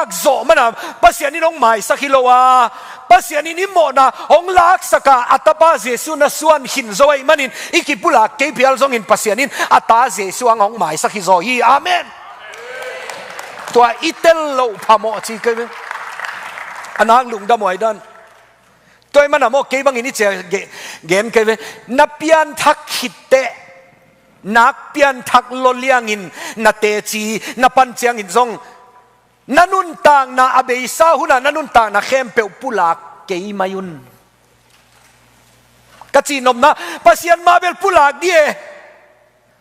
lak zo mana pasian in ong mai sakhilowa pasian in mo na ong lak saka atapa Jesu na suan hin zo ai manin ikipula ke pial zong in pasian in ata Jesu ang ong mai sakhizo hi amen tua itel lo phamo chi ke anang lung da moi dan toy mana mo ke bang ini che game ke na pian thak khitte nak pian thak lo liangin na te chi na pan chiang in zong nanun tang na abeisa huna nanun tang na khem pe pulak ke mayun kachi nom na pasian mabel pulak die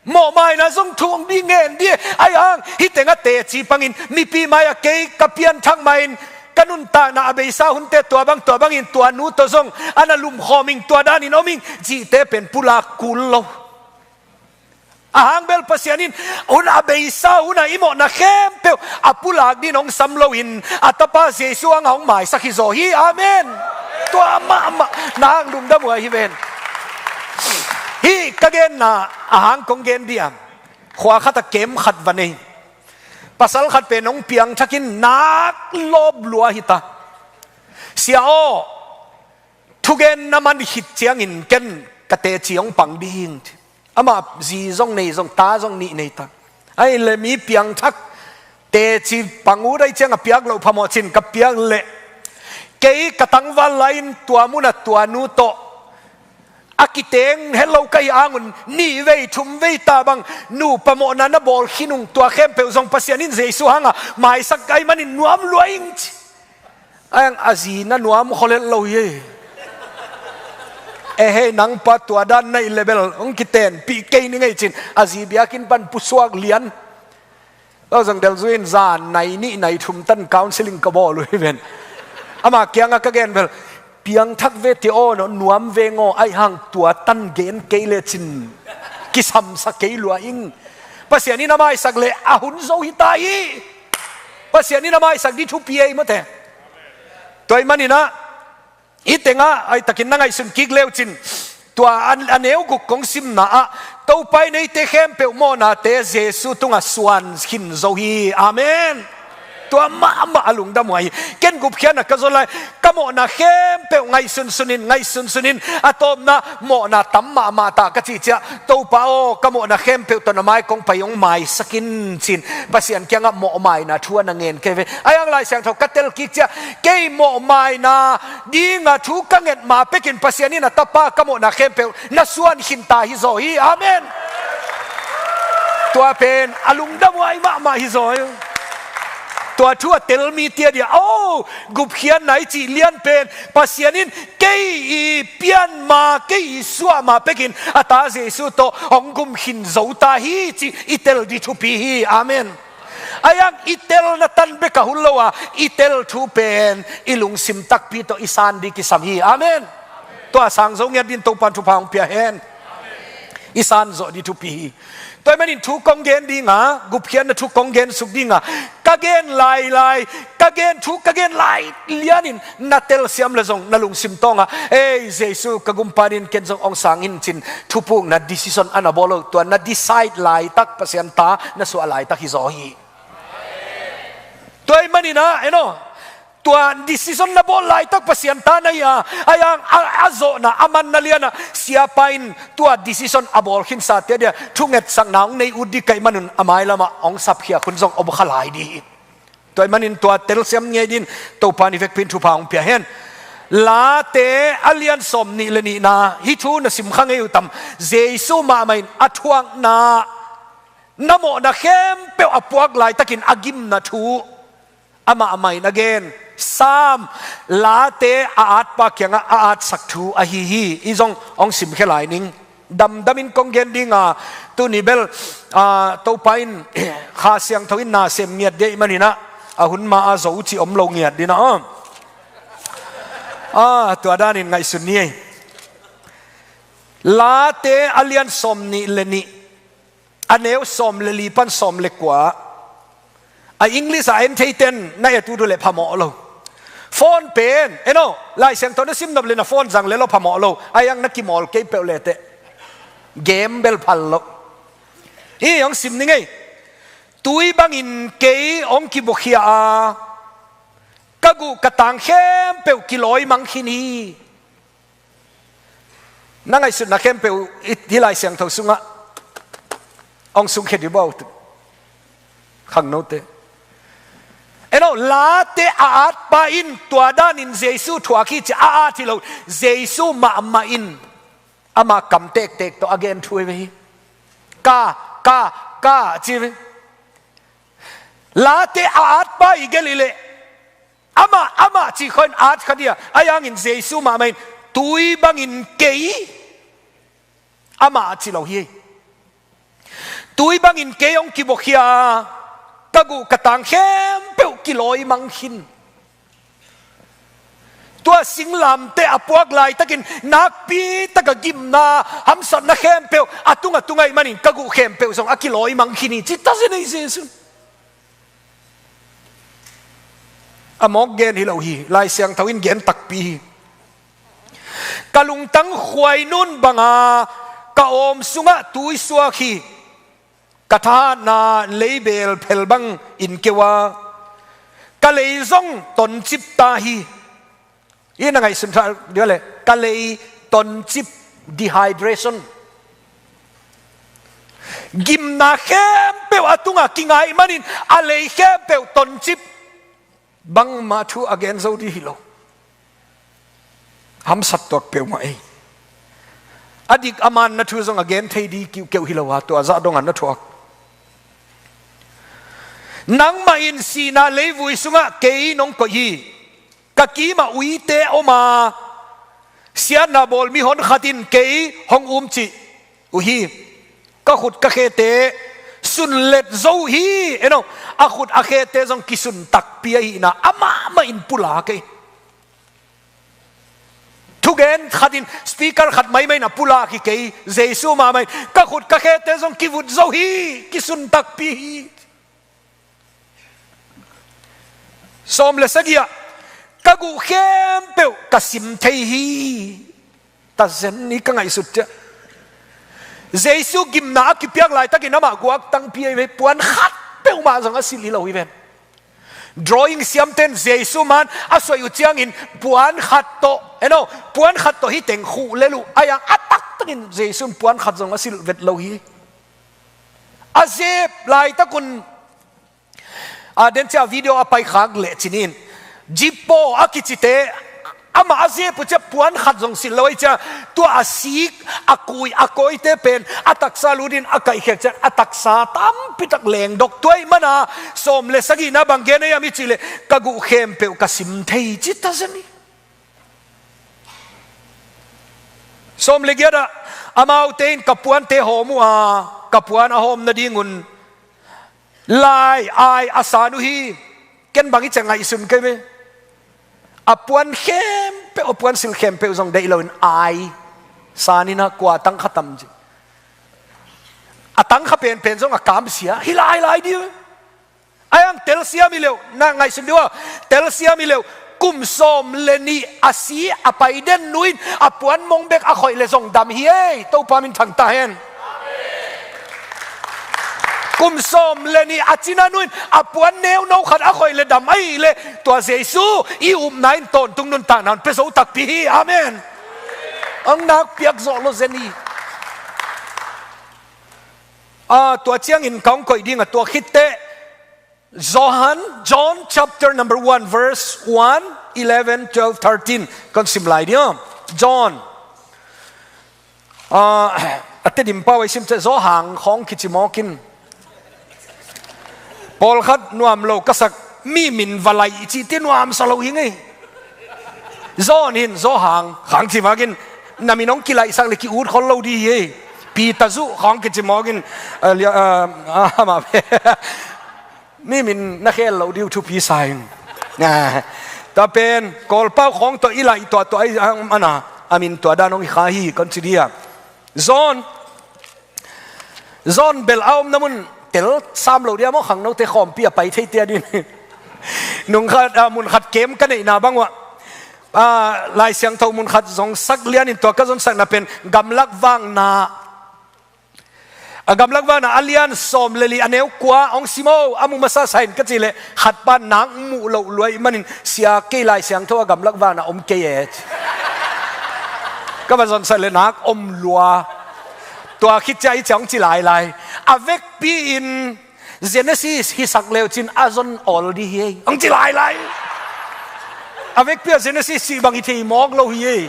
mo mai na zong thung di ngen die ai ang hitenga te chi pangin mi pi maya ke kapian thak main kanun ta na abeisa hunte tua bang in tua nu to zong analum khoming tua dan in oming ji te pen pulak kullo ahang bel pasianin un abeisa una imo na khempeu apulak din ong samlo in atapa Jesu ang hong mai sakhizo hi amen tua ma nang dum da mo hi ven hi kagen na ahang kong gen diam khwa khata kem khat vanei pasal khat pe nong piang thakin nak lob lua hita siao thugen naman hit chiang in ken kate chiong pang ding ama zi zong nei zong ta zong ni nei ta ai le mi piang thak te chi pangu dai chiang a piak lo phamo chin ka piak le ke katang wal lain tua mu na tua nu to akiteng hello kai angun ni vei thum vei ta bang nu pamo na na bol hinung tua khem pe zong pasianin Jesu hanga mai sak kai manin nuam luaing ang azina nuam kholet lo ye he nang pa tua dan na level ong kiten pi ke ni ngai chin azi biakin pan pusuak lian lo zang del zuin zan nai ni nai thum tan counseling ka bol lu ven ama kyanga ka gen bel piang thak ve ti o no nuam ve ngo ai hang tua tan gen ke le chin kisam sa ke lua ing pasiani na mai sak le ahun zo hitai pasiani na mai sak di thu pi ai mate toy manina itenga ai takin na ngai sun kik leu chin tua aneu gu kong sim na a to pai nei te khem pe mo na te Jesu tunga suan hin zo hi amen tua ma alung da moi ken gup khian na kazola kamo na khem pe ngai sun sunin atom na mo na tamma ma ta ka chi cha to pa o kamo na khem pe to na mai kong payong mai sakin chin pasian kyanga mo mai na thua na ngen ke ve ayang lai sang tho katel ki cha ke mo mai na dinga thu ka nget ma pekin pasiani na tapa kamo na khem pe na suan hin ta hi zo hi amen tua pen alung da moi ma hi zo tua thua tel mi tia dia oh gup khian nai chi lian pen pasianin kei pian ma kei suwa ma pekin ata Jesu to ongum hin zo ta hi chi itel di thu pi hi amen ayang itel na tan be ka hulowa itel thu pen ilung sim tak pi to isan di kisam hi amen tua sang zo ngia din to pan thu pang pia hen isan zo di thu pi toy manin thu kong gen di nga gup khian na thu kong gen suk di nga kagen lai kagen thu kagen lai lianin natel siam la zong nalung sim tonga ei Jesu kagumpanin ken zong ong sangin chin thupung na decision anabolo to na decide lai tak pasian ta na su alai tak hi zo hi toy manina tua decision na bol lai tak pasian ta na ya ayang azo na aman na liana siapain tua decision abol khin sa te dia thunget sang naung nei udi kai manun amai lama ong sap khia khun jong ob khalai di toy manin tua tel sem nge din to pani vek pin thu paung pia hen la te alian som ni le ni na hi thu na sim khang eu tam Jesu ma main athuang na namo na khem pe apuak lai takin agim na thu ama amain again sam late aat pa kyanga aat saktu ahi izong ong sim khelai ning damin kong gen dinga tu ni bel to pain kha siang thoin na sem ngiat de manina ahun ma a zo chi om lo ngiat dina tu adanin ngai sun ni late alian som ni leni aneu som le li pan som le kwa a English a enten na ya tu do le phamo lo phone pen lai sang to na sim nob le na phone jang le lo phamo lo ayang na ki mol ke pe le te game bel phal lo yong sim ni ngai tui bang in ke ong ki bokhia กะกูกะตังเข้มเปียวกิโลมังคินีนั่งไอ้สุดนักเข้มเปียวที่ลายเสียงเท่าสุงะองสุงเขดิบ่าวขังโนเตเอ็นลาเตอาดปาอินตัวด้านินเจสุทัวขี้จะอาที่เราเจสุมาอินอามากำเตกตัวอเกนช่วยไปกาจีบลาเตอาดปาอีกเลยเลยอามาจีคนอาดขัดเดียอายังอินเจสุมาอินตุยบังอินเกยอามาจีเราเฮียตุยบังอินเกยองกิบกเฮียกะกูกะตังเข้มเปียวกิโลมังคินตัวสิงลำเตะปวกลายตะกินนักปีตะกะกิมนาฮัมสันนักเข้มเปียวอตุงไงมันนี่กะกูเข้มเปียวส่งกิโลมังคินีจิตตาเสนเซซุอมอกเกนฮิโลฮีลายเสียงทวินเกนตักปีกะลุงตั้งขวายนุ่นบังอากะอมสุงะตุยสัวขีกะทานาเลเบลเพลบังอินเกวากะเลยซงตนจิบตาฮียี่นังไงสุนทรเดี๋ยวเลยกะเลยตนจิบ dehydration กิมนาเข้มเปียวตุงะกิงไงมันอินอะไรเข้มเปียวตนจิบบังมาทูอเกนโซดีฮิโลฮัมสัตตัวเปียวมาเออดีกอามันนัทูซงอเกนเทดีกิวเกียวฮิโลวาตัวซาดงอันนัทวกนังมาอินสีนาเลวุยสุงะเกยนงก็ยีกะกีมาอุยเตอมาเสียนาบอลมีหอนขัดินเกยหงจิอุฮีก็ขุดกะเคเตสุนเล็ดโซฮีเอ็นอาขุดอาเคเตซงกิสุนตักเปียฮีนะอามาอินปุลาเกยทุกเอ็นขัดินสปีกเกอร์ขัดไม่นะปุลาคิเกยเจสุมาไม่ก็ขุดกะเคเตซงกิวุดโซฮีกิสุนตักเปียฮีสมเลสกี้อะกะกูเข้มเปียวกะสิมเทฮีตัดเส้นนี้ก็ไงสุดจ้ะเจสุกิมนากิเปียกลายตะกินน้ำมากวักตั้งเปียไปปวนขัดเปียวมาสังกัดสิลิเราอีเวน drawing เสียมเต้นเจสุมันอาศัยอยู่เจียงอินปวนขัดโตเอ็นปวนขัดโตฮิเต็งคู่เลลูอายังอัตักตะกินเจสุปวนขัดสังกัดสิลเวทเราฮีอาเจบลายตะกุนเดนเจ้าวิดีโอไปขางเละจินินจิปโปอากิจิเตอามาอาเซียปุจจปวนขัดจงสิลอยจ้าตัวอาศิกอากุยอาโกยเตเป็นอาตักซาลูดินอาไก่เขกจ้าอาตักซาตั้มปิตักเลงดอกตัวมันนะสมเลสกีนะบางเกณฑ์ยามิจิเลกะกุเข้มเปียวกะสิมเทยจิตตาเซนีสมเลกียดอามาเอาเตนกับปวนเตหอมัวกับปวนอาหอมนาดีงุนลายไออาสานุฮีเกันบางอีจังไงสุนกันไหมอปวนเข้มเปอปวนสิลเข้มเปอส่งได้เราเป็นไอสานินะกว่าตั้งขัดตั้มจีตั้งขับเป็นส่งกามเสียฮิลายดีไอ้ยังเตลเสียมิเลวนั่งไงสุนดีว่าเตลเสียมิเลวกุมสมเลนีอาศีอไปเด่นนุยอปวนมงเบกอคอยเลส่งดำเฮียตัวพามินทางตาเห็นกุมสมเลนีอาจินานุนอปวนเนวนขัดอคอยเลดำไอเลตัวเจสูอีอุมนายตนตุงนุนตานันเปโซตักปีอาเมนอังนักเปียกโซโลเซนีตัวเจียงอินกองคอยดิ้งตัวคิดเตJohn chapter number 1 verse 1 11 12 13กันสิมไลเดียJohnอัตติมป้าไว้สิมจะโซหางของคิจิมอกินพอลขัดนวมโลกสักมีมินวลัยจีตินวมสโลหิงไงโซนินโซหางขังจิมากินนามิน้องกิไลสักเล็กอูดคนเราดีเย่ปีตาซุของคิจิมอกินมาเมีมินนักเขลเราดิวทุพีไซน์แต่เป็นกอลเป้าของตัวอีไลตัวไอ้มันนะอามินตัวด้านน้องอีขาฮีกันสิเดียโซนเบลเอาน้ำมันเตลสามเราเดียมั้งขังน้องเตะขอมเปียไปเทียดินนุ่งขัดมุนขัดเกมกันในนาบ้างวะลายเสียงเท่ามุนขัดสองสักเลียนินตัวก็สนสักน่ะเป็นกำลักว่างนา agam lagwa na alian som leli aneu kwa ong simo amu masa sain kachile khatpa nang mu lo loi manin sia ke lai siang tho agam lagwa na om ke ye ka ba zon sa le nak om lua tua khit chai chong chi lai lai avec pi in Genesis hi sak leo chin azon all di hi ong chi lai lai avec pi Genesis si bang ithei mok lo hi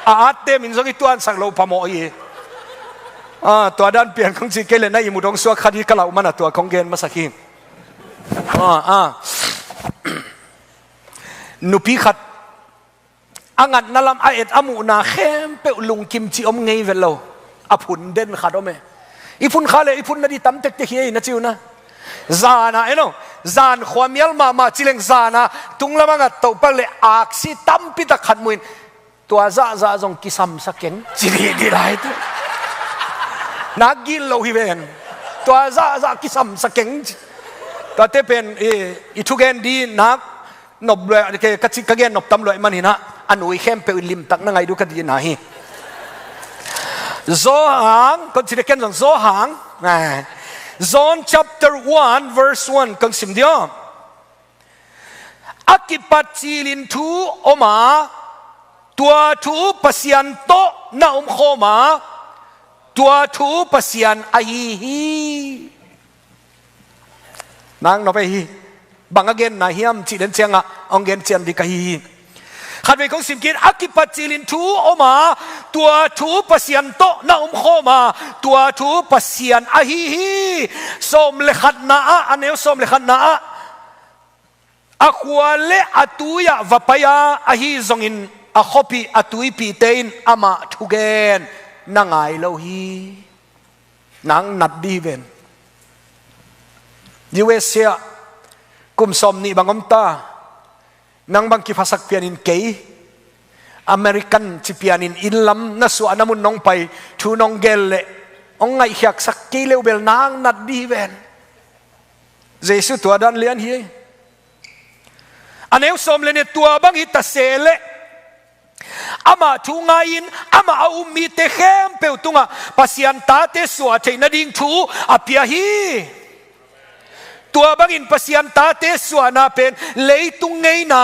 at te min zogi tuan sak lo pamo hiตัวด้านเปลี่ยนของจีเกลนะยิมุดงสัวคดีกล่าวมันตัวของเกณฑ์มาสักทีนุปีขัดอังัดนั่ลำไอเอ็ดอามูนาเข้มเปลุงกิมจีอมไงเวลโลอภุนเด่นขัดอมอีพุนขาเลยอีพุนนาดีตั้มเต็กเต็กเฮียนะจิวนะซานะเอ็นโอซานความยัลมาจิเลงซานะตุงละมังกัดตัวเปเลยอักษิตั้มปิดขัดมุนตัวซาจงกิสัมสักเก่งจีดีไรตัวนักกินโลหิเวนตัวซากิสัมสเก่งตัวเตเป็นอีทุกเกนดีนักนบเลยกัจจิกเกนนบตำรวจมันหินะอันอุยเข้มเปลิมตักนั่งไงดูกันดีนะฮีโซหังคนที่เรียกกันโซหังJohn chapter 1 verse 1กันสิมเดียวอากิปัจจิลินทูออกมาตัวทูปัสยันโตนาอมโคมาตัวทูปัสยันไอฮีนางนไปฮีบางเกนนาฮิมจีเดนเชียงอ่ะองเกนเชียนดิกะฮีขัดไปของสิมกินอากิปัจจิลินทูออกมาตัวทูปัสยันโตนาอมโคมาตัวทูปัสยันไอฮีสมเลขัดนาอันเนวสมเลขัดนาอควาเลอตุยะวะปยาไอฮีซงอินอคบีอตุยปีเตนอามาทุเกนนางไงโลฮีนางนัดดีเวนยูเอเซียกุมสมนี่บางอมตานางบางกิภาษาเปียนินเกย์อเมริกันจิเปียนินอินลัมนัสวานามุนน้องไปทูน้องเกลเล่องไงอยากสักกี่เลวเบลนางนัดดีเวนเจสุตัวดันเลียนฮีอันเอวสมเลนตัวบางฮิตาเซเลอามาทูงายินอามาเอามีเตเข้มเปวตุงะปัสยันตาเตสวะเทนดิ่งทูอภิยาฮีตัวบางอินปัสยันตาเตสวะนาเป็นเลยตุงไงนา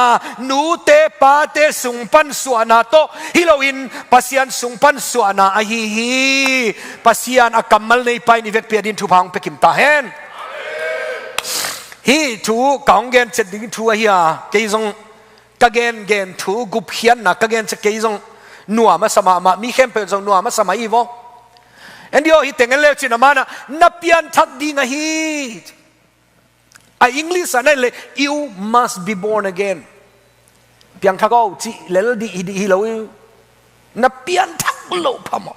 นูเตปาเตสุงปันสวะนาโตฮิโลอินปัสยันสุงปันสวะนาอฮีฮีปัสยันอากัมมัลในไปนิเวศเปียดินทูพังเปกิมตาเฮนฮีทูกองเกนเจ็ดดิ่งทูฮีอาเกยซงกเกนเกนทูกุบเขียนนะกเกนจะเกยซงนัวมาสมามามีเข้มเป็นซงนัวมาสมาอีโวเอ็นเดียวฮิตเงเลจินามานะนับยันทักดีงะฮีไออังกฤษอันนั้นเลย you must be born again เพียงทักเอาจีเลลดีฮีโลนับยันทักโลพาม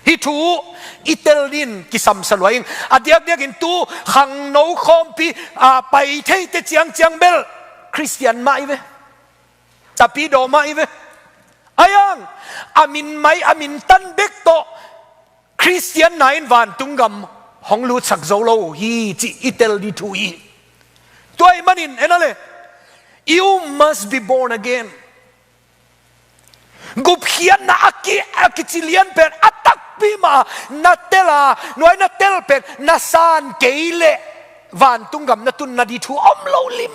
ฮิทูอิตาลีนกิสัมสลวยอดีตเดียกินตูขังโนคอมปีไปเทเตจียงเบลคริสเตียนมาอีเวตาปีโดมาอีเวอายังอามินไม่อามินตันเบกโตคริสเตียนไหนวันตุงกำฮองลูสักโซโลฮีจีอิตาลีทูฮีตัวไอ้มันอินเอ็นอะไร you must be born again กุบเขียนนะอากิจิเลียนเป็นอัตักปีมานาเตลาหน่วยนาเตลเป็นนาซานเกเลวันตุงกำนาตุนนาดีทูอมโลลิม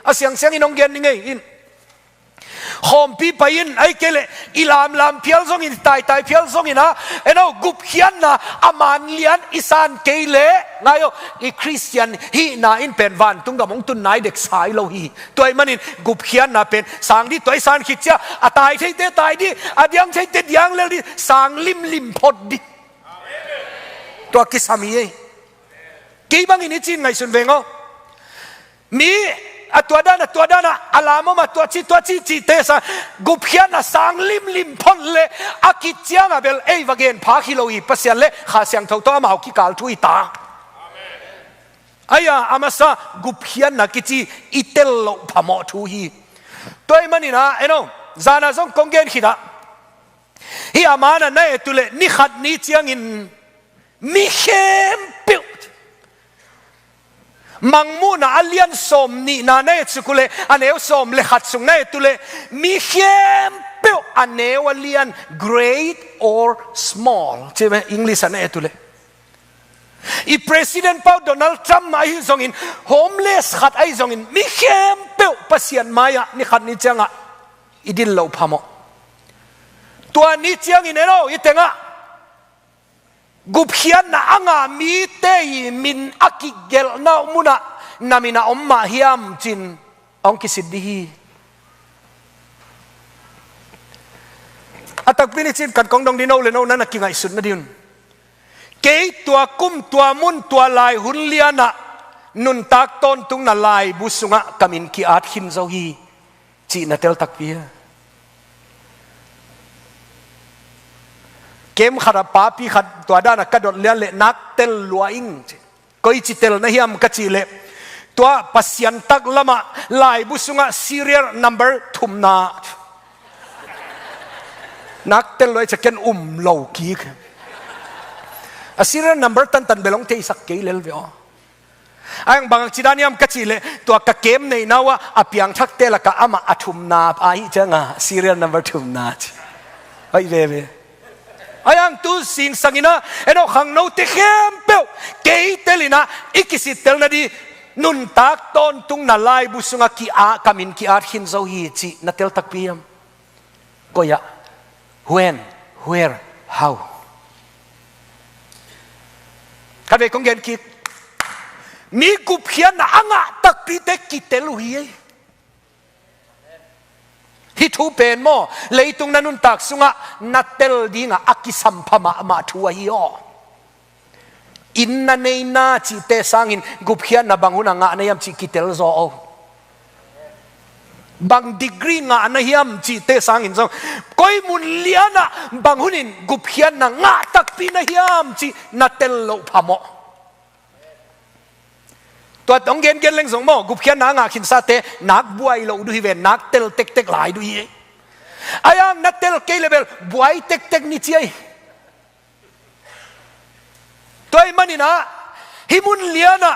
อาเสียงอินองเกนนี่ไงอินหอมปีไปอินไอเกเลอิลามเพียลซงอินตายเพียลซงอินนะเอ็นเอากุบเขียนนะอามันเลียนอิสานเกเลไงอ่ะอีคริสเตียนฮีน่าอินเป็นวันตุงกำมงตุนนายเด็กสายโลฮีตัวไอ้มันอินกุบเขียนนะเป็นสางที่ตัวไอ้สางขิดเจ้าตายใช่เตตายดิยังใช่เตยังเลยดิสางลิมพอดดิตัวกิสามีกี่บางอินจินไงสุนเวงอ่ะมีตัวด้านอาลามมาตัวจีเตสกุบเขียนนะสังลิมพ่นเลยอากิจยังอ่ะเบลวาเกนพาคิโลอีปัสยันเลยข้าเสียงเท่าตัวมาเอากิกาลทุยตาอายาอามาซากุบเขียนนะกิจีอิเตลโลพามอทุยตัวมันนี่นะเอ็นโอจานาซงกงเกนขิดะฮีอามานะนั่นตุเลนิขัดนิจยังอินมิเข้มปิวมังมูนาอเลียนสมนี่นาเนสุกุเลอันเอวสมเลขัดสุงเนตุเลมีเข้มเปียวอันเอวเลียน great or small ใช่ไหมอังกฤษอันเนตุเล i president Paul Donald Trump mai zong in homeless khat ai zong in mi khem pe pasian maya ni khat ni changa idil lo phamo tua ni chiang in ero itenga gup hian na anga mi te min akigel na muna namina omma hiam chin ong kisidhi atak pini chin kan kong dong dino le no na kingai sun na diun ke tua kum tua mun tua lai hun liana nun tak ton tung na lai busunga kamin ki at hin zo hi chi na tel tak pia kem khara pa pi khat tua da na ka dot lian le nak tel luaing koi chi tel na hiam ka chi le tua pasian tak lama lai busunga serial number thumna nak tel loi chaken lo ki a serial number tan belong te sak ke lel ve ang bang chidaniam kachile tua ka kem nei nawa apiang thak te la ka ama athumna ai changa serial number thumna ai ve ayang tu sing sangina eno khang no te khem pe ke telina ikisit tel na di nun tak ton tung na lai busunga ki a kamin ki at hin zo hi chi na tel tak piam koya when where how kad ve kong gen ki mi gup hian na anga tak pi te ki tel hi hi thu pen mo leitung nanun tak sunga natel dinga akisam phama ma thu hi o inna nei na chi te sangin gup hian na banguna nga na yam chi kitel zo o bang degree nga na hiam chi te sangin zo koi mun liana bangunin gup hian na nga tak pi na hiam chi natel lo phamoตัวต้องเกณฑ์เล็งสงโมกุบเขียนนางาขินซาเตนักบวยเราดูฮิเวนนักเตลเต็กหลายดูฮีอายังนักเตลเกลเลเวลบวยเต็กนี่เจียตัวมันนี่นะฮิมุนเลียนะ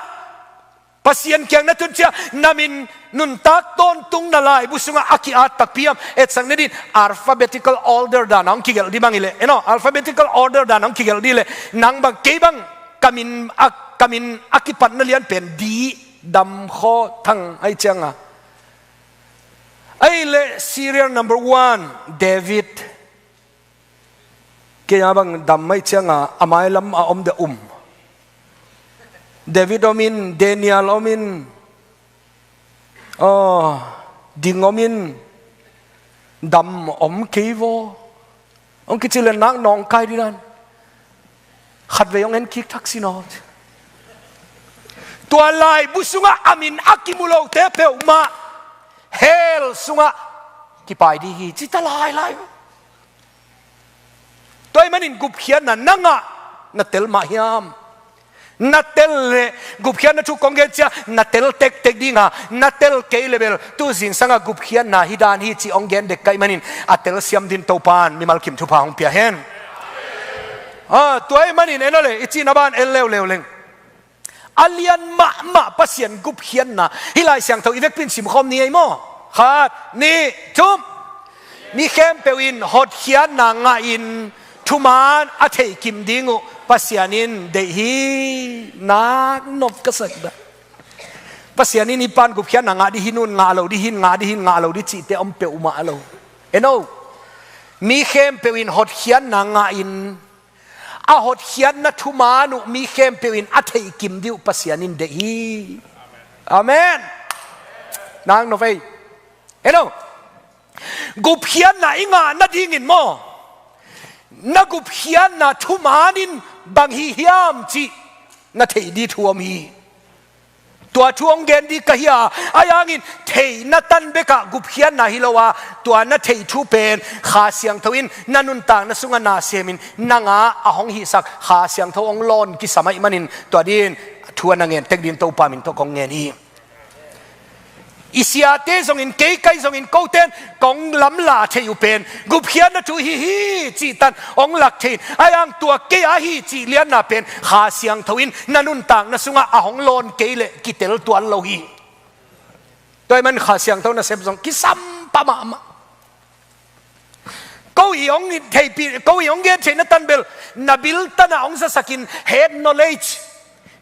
ปัสยันเกียงนัทุนเชียนามินนุนตักต้นตุงนาลายบุษงะอากิอาตักพิยมเอ็ดสังเนดิน alphabetical order ดานังคิเกลดีบังอิเลเนาะ alphabetical order ดานังคิเกลดีเลยนังบังเกบังกามินอากิปัตนเลียนเป็นดีดำข้อทั้งไอเจังอะไอเล serial number 1 David เกี่ยบังดำไอเจังอะอามายลำอมเดDavidอมิน Daniel อมินดิงอมินดำอมเกวองคิดจะเล่นนักนองไกดีนั่นขัดเวงเงินคิกทักซินอตตัวลายบุษงะอามินอากิมุโลเตเปอมาเฮลสุงะที่ไปดีจิตลายตัวมันอินกุบเขียนนั่นนังะนัตเตลมาฮิามนัตเตลเลกุบเขียนนั่นทุกคงเกจ้านัตเตลเต็กดีงานัตเตลเกลเลเวลตัวสินสังะกุบเขียนน่ะฮิดานฮิจิองเกนเด็กไก่มันอินอัตเตลเสียมดินโตปานมีมัลคิมทุพาของเปียเฮนตัวมันอินเอ็นเลยอิจินาบานเอลเลวเลงอาเลียนมาปัสยันกุบเขียนนะฮิไลเสียงเท่าอีเวกพินสิมคอมนี่ไอ้โม่ขาดนี่จุ๊บมีเข้มเปวินหดเขียนนางอินทุมานอาเทกิมดิงูปัสยันินเดฮีนักนบกษัตริย์ปัสยันินอีปานกุบเขียนนางดิฮินุนงาเราดิหินงาเราดิจิเตอมเปอุมาเราเอ็นโอมีเข้มเปวินหดเขียนนางอินอาหดเขียนนัทุมานุมีเข้มเปวินอัฐิกิมดิวปัสยานินเดฮีอาเมนนางโนเฟยเห็นไหมกุบเขียนน่ะอิงานัดยิงินโมนักกุบเขียนน่ะทุมานินบางฮิยามจีนัทเฮดีทัวมีตัวช่วงเกณฑ์ดีกะฮิอาอายังอินเทนัตันเบกะกุบเขียนน่ะฮิโลวาตัวนัทเฮทุเป็นขาเสียงทวินนันุนต่างนัสุงนาเซมินนางอาหงฮิสักขาเสียงทวงลอนกิสมัยมันินตัวดินทัวนางเงินเทกดินตัวปามินตัวกองเงินอีอิสยาเตซงอินเกย์ไกซงอินโกเทนกองลำลาเทยุเป็นกุบเขียนนัทุฮีจีตันองหลักเทนอายังตัวเกย์ฮีจีเลียนน่ะเป็นขาเสียงทวินนันุนต่างนัสุงอาหงลอนเกย์เลกิเตลตัวโลฮีตัวมันขาเสียงเท่านั้นเซมซงกิสัมปะมากูยองเทปีกูยองเกย์เทนตันเบลนับิลตันองซาสกิน head knowledge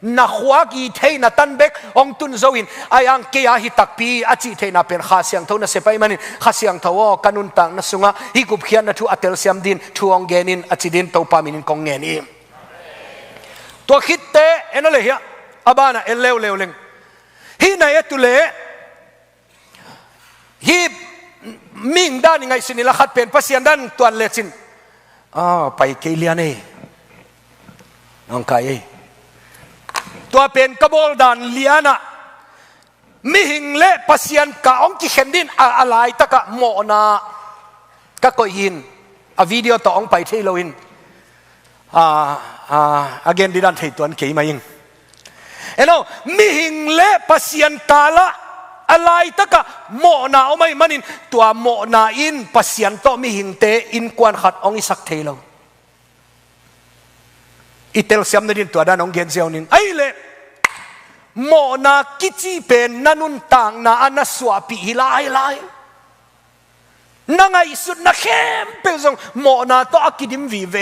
na khwagi theina tan bek ong tun zoin ayang keya hi takpi achi theina pen kha siang tho na sepai manin kha siang tho kanun tang na sunga hi gup khian na thu atel siam din thu ong genin achi din to pa minin kong nge ni to khitte enole hi abana eleu leng hi na etule hi ming dan ngai sinila khat pen pasian dan tuan lechin pai ke liane ong kaiตัวเป็นกบฏดันเลียนะมิหิงเละปัสยันกะองกิเข็นดินอะไรตะกะโมนาก็ก็ยินวิดีโอต่อองไปที่เราอินagain ดิดันที่ตัวนี้มายิงมิหิงเละปัสยันกาละอะไรตะกะโมนาเอาไม่มันินตัวโมนาอินปัสยันต่อมิหิงเตอินกวนขัดองอิสักเทเราอีเตลเซียมนั่นดินตัวด้านองเกนเซียวนินไอ้เล่โมนากิจิเป็นนันุนต่างนาอันสวาปีฮิลายนั่งไอ้สุดนักเข้มเป็นทรงโมนาตัวอักิดิมวีเว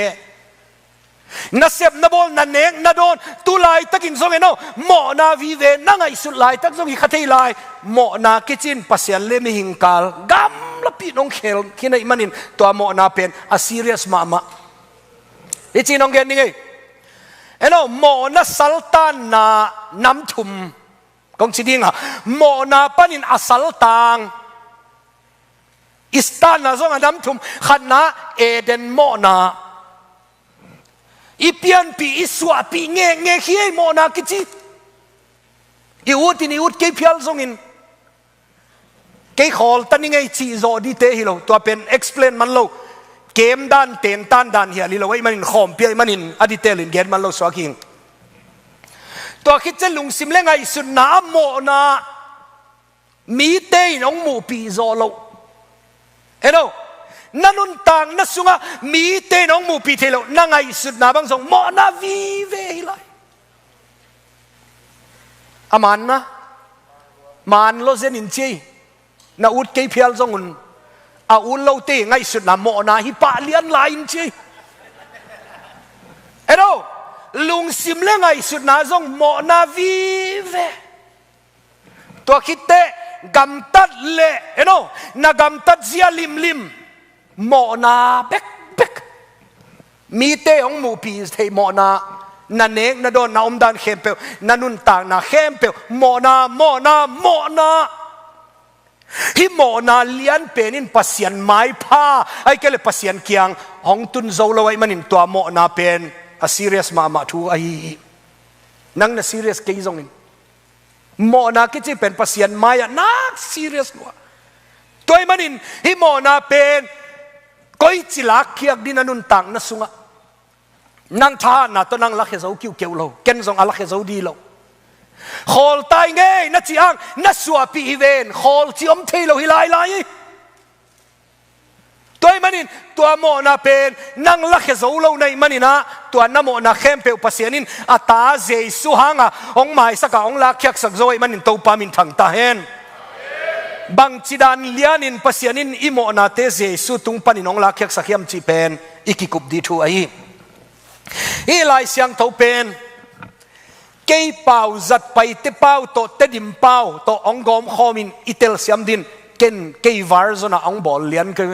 นักเสพนับอลนันเนงนัดโดนตุลายตะกินทรงเนาโมนาวีเวนั่งไอ้สุดลายตะทรงอีขัดที่ลายโมนากิจินปัสยันเลมิหิงกาลกัมละปีน้องเคลขี้ในมันนินตัวโมนาเป็นอาซีเรียสมาอีจีน้องเกนนี่ไงโมนาสัลตันนาน้ำทุ่มกงสิดิงอ่ะโมนาปนินอาสัลตังอิสตานาซงน้ำทุ่มขันนาเอเดนโมนาอีเปียนปีอิสวาปีเงเขี้ยโมนากิจิอีอุดเกยพิลซงอินเกยขอลตันนี่ไงจีโซดีเตฮิโลตัวเป็น explain มันโลเกมด้านเต็นต้านด้านเฮียลิโลไว้มันขอมเปียมันอินอดีตเตลินเกนมันโลสวากิงตัวคิดจะลุงซิมเลงไงสุดน้ำโมนามีเตยน้องหมูปีโซโลนั่นนุนต่างนั่นสุงะมีเตยน้องหมูปีเทโลนั่งไงสุดน้ำบางสงโมนาวีเวเลยอามันนะมันโลเซนินจีน่าอุดเกยพิลซงอุนอุนเราเตะไงสุดนะโมนาฮิปะเลียนลายจีลุงซิมเลงไงสุดนะจงโมนาวีเวตัวคิดเตะกำตัดเละน่ากำตัดเสียลิมโมนาเบกมีเตะของหมูปีเทโมนานั่นเองน่าโดนน่าอมดานเข้มเปลนั่นนุนต่างน่าเข้มเปลโมนาฮิโมนาเลียนเป็นอินปัสยันไม้ผ้าไอ้เกลปัสยันเกียงห้องตุนโซลไว้มันอินตัวโมนาเป็นอาซีเรียสมาทูไอ้นั่งน่ะซีเรียสเกยซงอินโมนาคิดจะเป็นปัสยันไม้อะนักซีเรียสกว่าตัวมันอินฮิโมนาเป็นก้อยจิลักเคียกดินานุนตังน่ะสุงะนั่งท่าน่ะตัวนั่งลักเฮโซคิวเกวโลเกนซงอาลักเฮโซดีโลขอลตายไงนัดจีอังนัดสวาปีเวนขอลจีอมเทโลฮิลายตัวมันนินตัวโมนาเป็นนั่งลักเขโซโลในมันนินะตัวน้ำโมนาเข้มเปลปัสยานินอัตาเจสุหังอ่ะองหมายสักองลักเขกสักโซยมันนินตัวปามินทังตาเฮนบางจิดานเลียนินปัสยานินอิโมนาเตเจสุตุงปานินองลักเขกสักยามจีเป็นอิกิกุบดีทูไออีลายเสียงตัวเป็นเกยเป่าจัดไปเตเป่าโตเตดิมเป่าโตองกอมขอมินอิเตลเซียมดินเกยวาร์ซนะองบอลเลียนกัน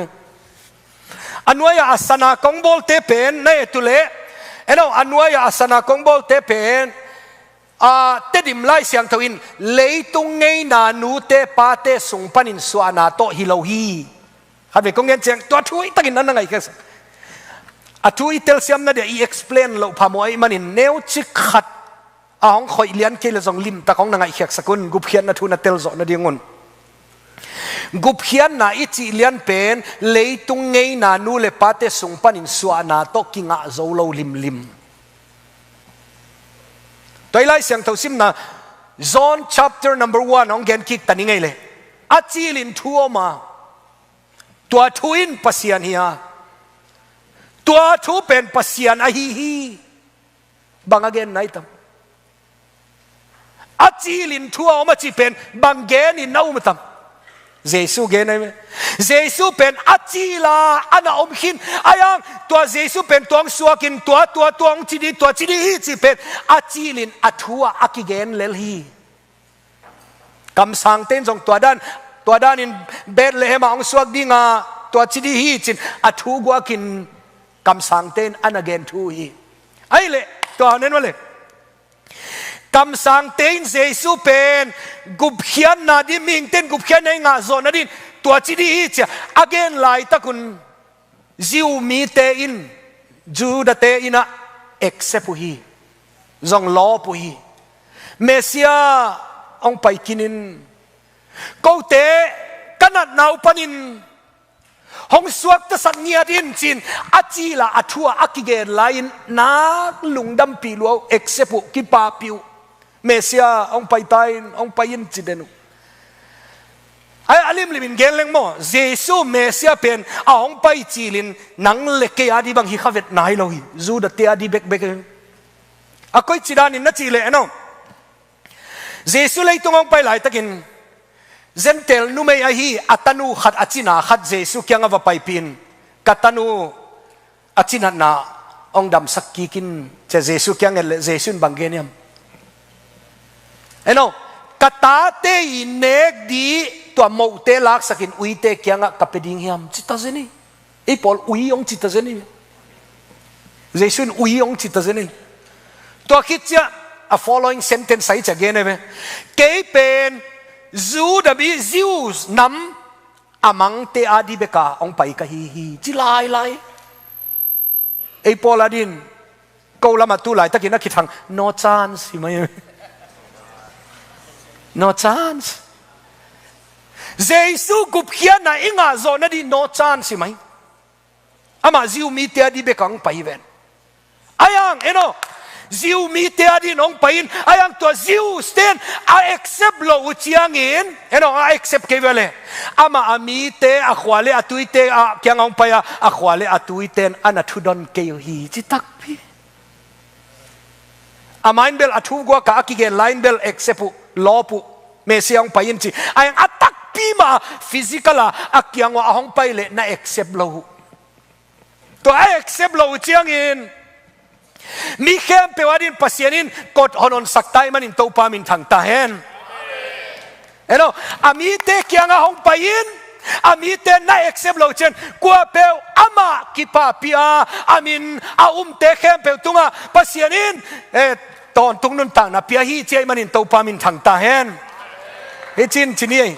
อันว่าอาสนะกองบอลเตเป็นในตุเลอันว่าอาสนะกองบอลเตเป็นเตดิมไล่เสียงทวินเลยตุงไงนานูเตปาเตสุงปันินสวานาโตฮิโลฮีฮัดเวกงเงินเสียงตัวช่วยตั้งอินนั่นไงกันช่วยเตลเซียมนั่นเดี๋ยวอี explain เราพามวยมันอินเนวจิขัดของคอยเลี้ยนเกลซองลิมตะของนางไอเขียกสกุลกุบเขียนนาทุนเตลโซนาเดียงงกุบเขียนนาอิจิเลี้ยนเป็นเลยตุงไงนานูเลปาเตสุงปันินสวานาโตกิงะโซโลลิมตัวไล่เสียงเท่าซิมนะ John chapter number 1ของเกนคิกตันยังไงเลยอาจิลินทัวมาตัวทุอินปัสยานเฮียตัวทุเป็นปัสยานอฮีบางเกนไหนตั้มอาจีลินทัวมาจีเป็นบางเกนินน่าอุมตัม Jesu gen ai Jesu pen achila ana omhin ayang tua Jesu pen tuang suakin tua tuang chidi hi chi pen achilin athua akigen lel hi kam sang ten jong tua dan in Bethlehem ong suak dinga tua chidi hi chin athu gwa kin kam sang ten anagen thu hi ai le tua nen wale kam sang ten Jesu pen gup hian na di ming ten gup hian nei nga zo na din tua chi di hi cha again lai takun Zomi te in Juda te ina accept hi zong law pu hi Mesia ong pai kinin ko te kanat nau panin hong suak ta sat nia din chin achila athua akigen lain nak lungdam pi lo accept ki pa piu Mesia ong paitain ong payin chidenu ai alim limin geleng mo Jesu Mesia pen a ong pai chilin nang leke adi bang hi khavet nai lo hi zu da te adi bek a koi chidan in na chile no Jesu lei tung ong pai lai takin zentel nu mei a hi atanu khat achina khat Jesu kyang ava pai pin katanu achina na ong dam sakki kin che Jesu kyang el Jesu bangeniam eno kata te inek di tua mo te lak sakin ui te kyanga kapeding hiam chita zeni e pol ui ong chita zeni Jesu ui ong chita zeni tua kitcha a following sentence sai cha gene be ke pen zu da bi zius nam amang te adi beka ong pai ka hi chi lai e pol adin ko lama tu lai takina khithang no chance hi mai no chance Jesu gup hian na inga zo na di no chance mai ama Zomi te adi bekang pai ven ayang eno Zomi te adi nong pain ayang to ziu stand I accept lo uchiang in eno I accept ke vele ama ami te a khwale atuite a kyang ong pa ya a khwale atuiten ana thudon ke hi chitak pi amain bel athu gwa ka ki ge line bel accept lopu Mesia ong payin chi ayang atak pima physical akyang wa ahong paile na accept lo to I accept lo chiang in mi khem pewadin pasienin kot honon saktai manin to pa min thang ta hen eno ami te kyang ahong payin ami te na accept lo chen kwa pe ama kipa pia amin te khem pe tunga pasienin ton tung nun tang na pia hi che manin to pa min thang ta hen e chin chini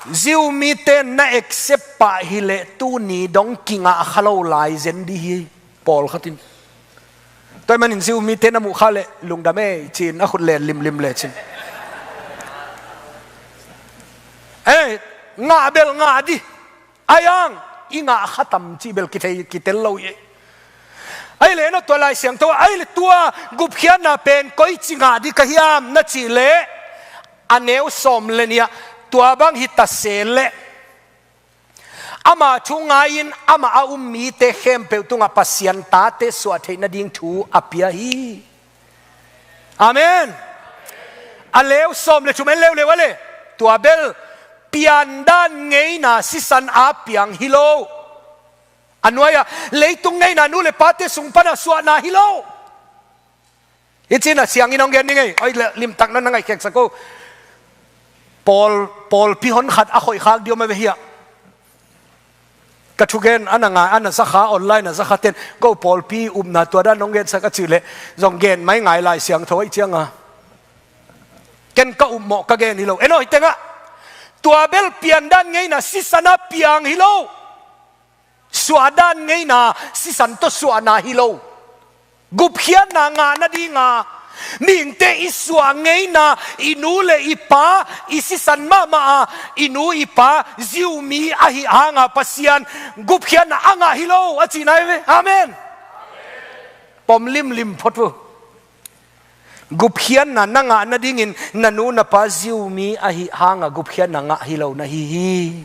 Zomi ten na accept pa hile tu ni dong kinga khalo lai zen di hi pol khatin toy manin Zomi ten amu khale lungdame chin a khut le lim le chin nga bel nga di ayang inga khatam chi bel kitel lo ye ai le no to lai siang to ai le tua gup khian na pen koi chinga di ka hiam na chi le aneu som le nia tua bang hitasele ama chungain ama mi te khempe tunga pasian ta te swathe na ding thu apia hi amen aleu som le chumen le wale tua bel pian dan ngei na sisan apiang hilo anuaya leitung ngei na nu le pate sung pana swa na hilo ichina siang inong gen ngai oi lim tak na ngai kek sako Paul pihon khat a khoi khak dio ma behia katugen ananga ana sakha online za khaten go Paul pi na to da nong gen saka chile jong gen mai ngai lai siang thoi chianga ken ka mo ka gen hilo eno itenga tua bel pian dan ngei na sisana piang hilo suadan ngei na sisan to suana hilo gup hian na nga na di nga ming te iswa ngei na inule ipa isisan mama inu ipa Zomi ahi hanga pasian gup hian na anga hilo achina ve amen pom lim photu gup hian na nanga na dingin nanu na pa Zomi ahi hanga gup hian na nga hilo na hi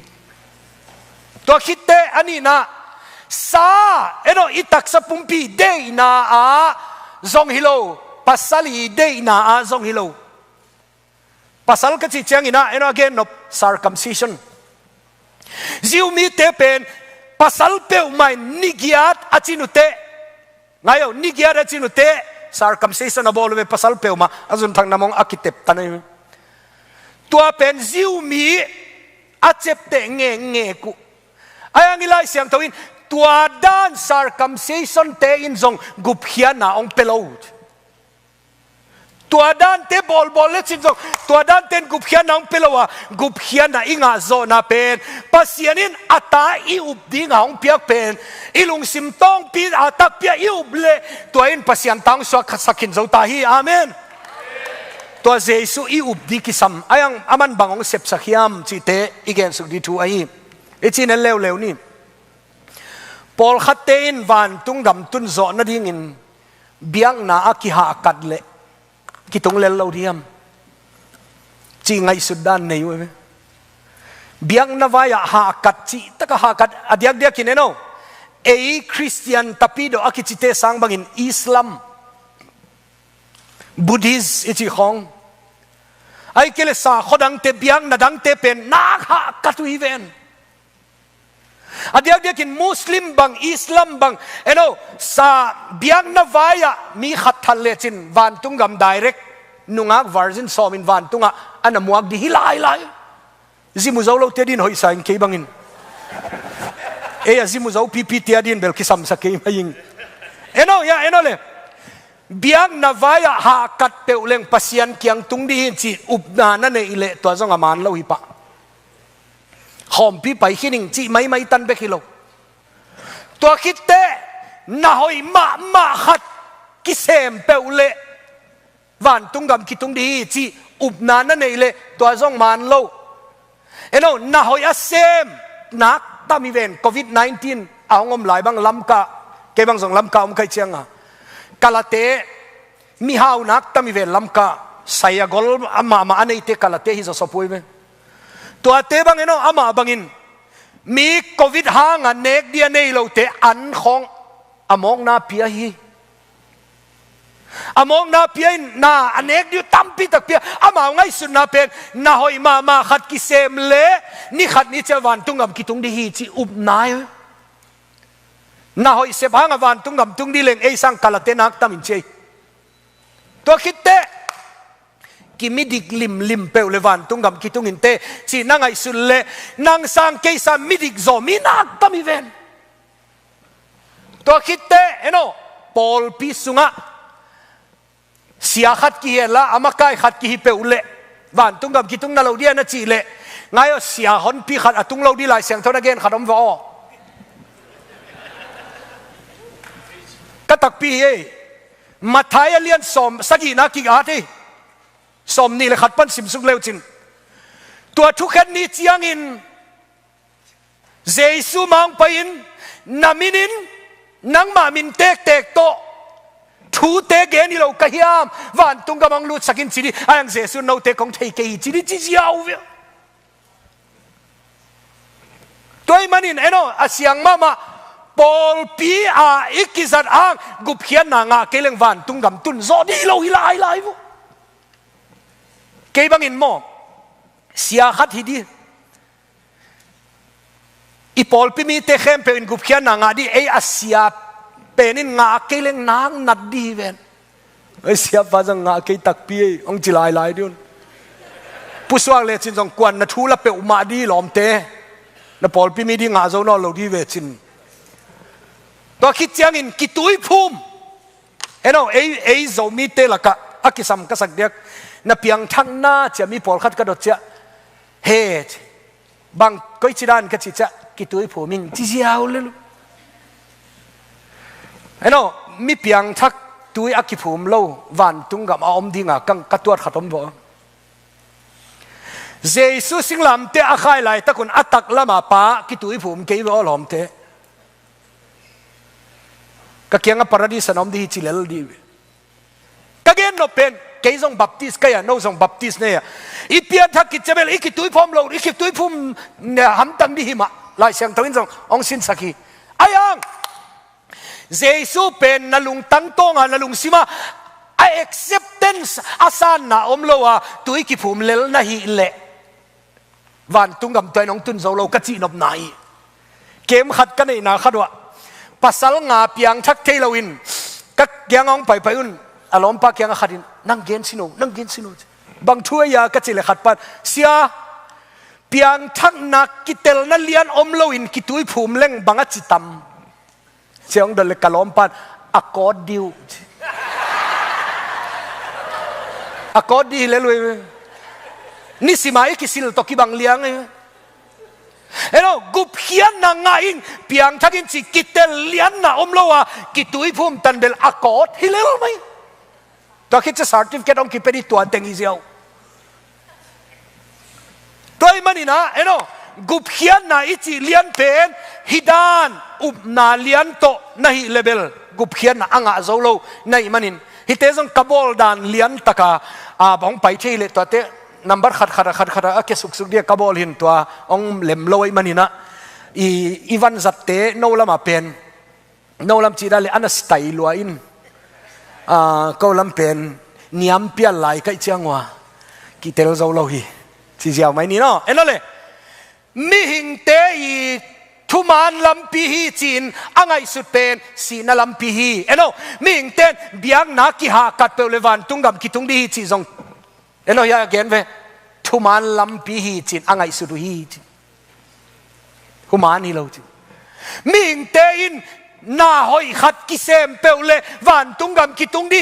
to khitte ani na sa eno itak sa pumpi de na a zong hilo pasali de na a zong hilo pasal ka chi chang ina eno again no circumcision Zomi te pen pasal pe umay nigiat achinute ngayo nigiat achinute circumcision abolwe pasal pe uma azun thang namong akitep tanay tua pen Zomi achepte nge ku ayang ilai siang tawin tua dan circumcision te in zong guphiana ong pelot tua dan te bol le chin zong tua dan ten guphiana ong pelowa guphiana inga zo na pen pasianin ata i ubding ong piak pen ilung simtong pi atak pia i uble tua in pasian tang so sakin zo ta hi amen tua Jesu i ubdi kisam ayang aman bangong sep sakhiam chi te igen suk di thu ai ichin lew ni Paul khatein van tung gam tun zo na ding in biang na akiha kadle kitong lel lo diam chi ngai sudan nei we biang na vaya ha kat chi taka ha kat adiak dia kineno e Christian tapido akichite sang bangin Islam Buddhist ichi khong ai kele sa khodang te biang na dang te pen na ha katu even adiak dia kin Muslim bang Islam bang sa biang na vaya mi khathale chin van tungam direct nungak virgin somin van tunga anamuak di hilai zimu zo lo te din hoi sain ke bangin zimu zo pipi te din bel kisam sa ke maying le biang na vaya ha kat pe uleng pasian kyang tung di hin chi upna na ne ile to zong aman lo hi pa khom pi pai khining chi mai tan be khilo to khitte na hoi ma khat kisem pe ule van tungam kitung di chi upna na nei le to zong man lo na hoi asem nak tami ven covid-19 angom lai bang lamka ke bang zong lamka kai chianga kalate mi hau nak tami ven lamka saya gol ama anei te kalate hi zo sopoi ve to ate bang ama bangin mi covid hanga nek dia nei lo te an khong among na pia hi among na pia na anek diu tampi tak pia ama ngai sun na pen na hoi ma khat ki sem le ni khat ni chawan tungam kitung di hi chi up nai na hoi se bang awan tungam tung di leng ei sang kalate nak tamin chei to khitte kimidik lim pe levan tungam kitung inte chi nangai sun le nang sang ke sa midik zomi nak tami ven to khitte Paul pi sunga sia khat ki la amakai khat ki pe ule van tungam kitung na lo dia na chi le ngayo sia hon pi khat atung lo di lai siang thona gen khatom vo katak pi he mathai alian som sagi na ki ati som ni le khat pan sim suk leu chin tua thu khat ni chiang in Jesu mang pain naminin nang ma min tek to thu te ge ni lo ka hiam van tung ga mang lu sakin chini ayang Jesu no te kong thei ke chini chi jiao ve toy manin asiang mama Paul pi a ikizat ang guphian na nga keleng van tung gam tun zo di lo hilai vu ke bangin mo sia khat hi di I Paul pi mi te khem pe in guphian na nga di asia penin nga keleng nang nat di ven sia fa jang nga ke tak pi ong chilai lai diun puswang le chin jong kwan na thu la pe uma di lom te na Paul pi mi di nga zo no lo di ve chin to khit chiang in kitui phum ei Zomi te laka akisam ka sak dek na piang thang na chami Paul khat ka dot cha he bang koi chidan ka chi cha kitui phuming chi jiao le mi piang thak tui akiphum lo van tungam aom dinga kang katuat khatom bo Jesu singlam te akhai lai takun atak lama pa kitui phum ke bo lom te ka kyanga paradise anom di chilel di ka gen no pen ke zong baptist ka ya no zong baptist ne ya ipian thak kitchabel ikitui phom lo ikitui phum ham tang di hima lai siang tawin zong ong sin saki ayang Jesu pen nalung tangtong nalung sima a acceptance asan na omloa tui ki phum lel na hi le วันตุงกำตัวน้องตุนโซโลกจีนบไหนเกมขัดกันในนาขัดวะภาษาลงาเปียงชักเทลวินกักยังองไปอุ่นอารมณ์ปากยังขัดินนั่งเกนสิโนนั่งเกนสิโนบางช่วยยากจิเลขัดปันเสียเปียงทักนักกิเตลนั่นเลียนอมโลวินกิตุยภูมิเล่งบังจิตัมเสียงเดินเลยกะล้อมปันอากอดดิวอากอดดีเลยนี่สิมาอีกสิลตกิบังเลียงไงเอ้ากุบเขียนนางอิงเปียงทักินสิกิเตลเลียนนะอมโลวะกิตุยภูมิตันเบลอากอดฮิเลลไหมตัวคิดจะสาร์ติฟิเคตองกิเป็นตัวเต็งอีเซียวตัวมันนี่นะเอ้ากุบเขียนนะอิจิเลียนเป็นฮิดานอุบนาเลียนโตนะฮิเลเบลกุบเขียนนะอ่างอาโซโลในมันนินฮิเตซงกบอลดานเลียนตะกาบองไปเที่ยวตัวเตนัมเบอร์ขัดอะแค่สุกเดียกบอลหินตัวองเล็มลอยมันนี่นะอีวันจัดเตโนลามาเป็นโนลามจีดาเลอันสไตล์ลวยอินก็ลำเป็นนิยมเปียไหลก็เจียงว่ากิเตลเจ้าโลหีที่เจ้าไม่นี่เนาะเอ็นนั่นเลยมีหิงเตอีทุมานลำปีฮีจีนอ่างไอสุดเป็นสีนลำปีฮีเอ็นโนมีหิงเตเบียงนักกิหากัดเปลวันตุงกับกิตุงดีจีจงเอ็นโนยาเกนเวทุมานลำปีฮีจีนอ่างไอสุดฮีจีทุมานนี่เราจีมีหิงเตอินน่าหอยขัดกิเซมเปลเลวันตุงกับกิตุงดี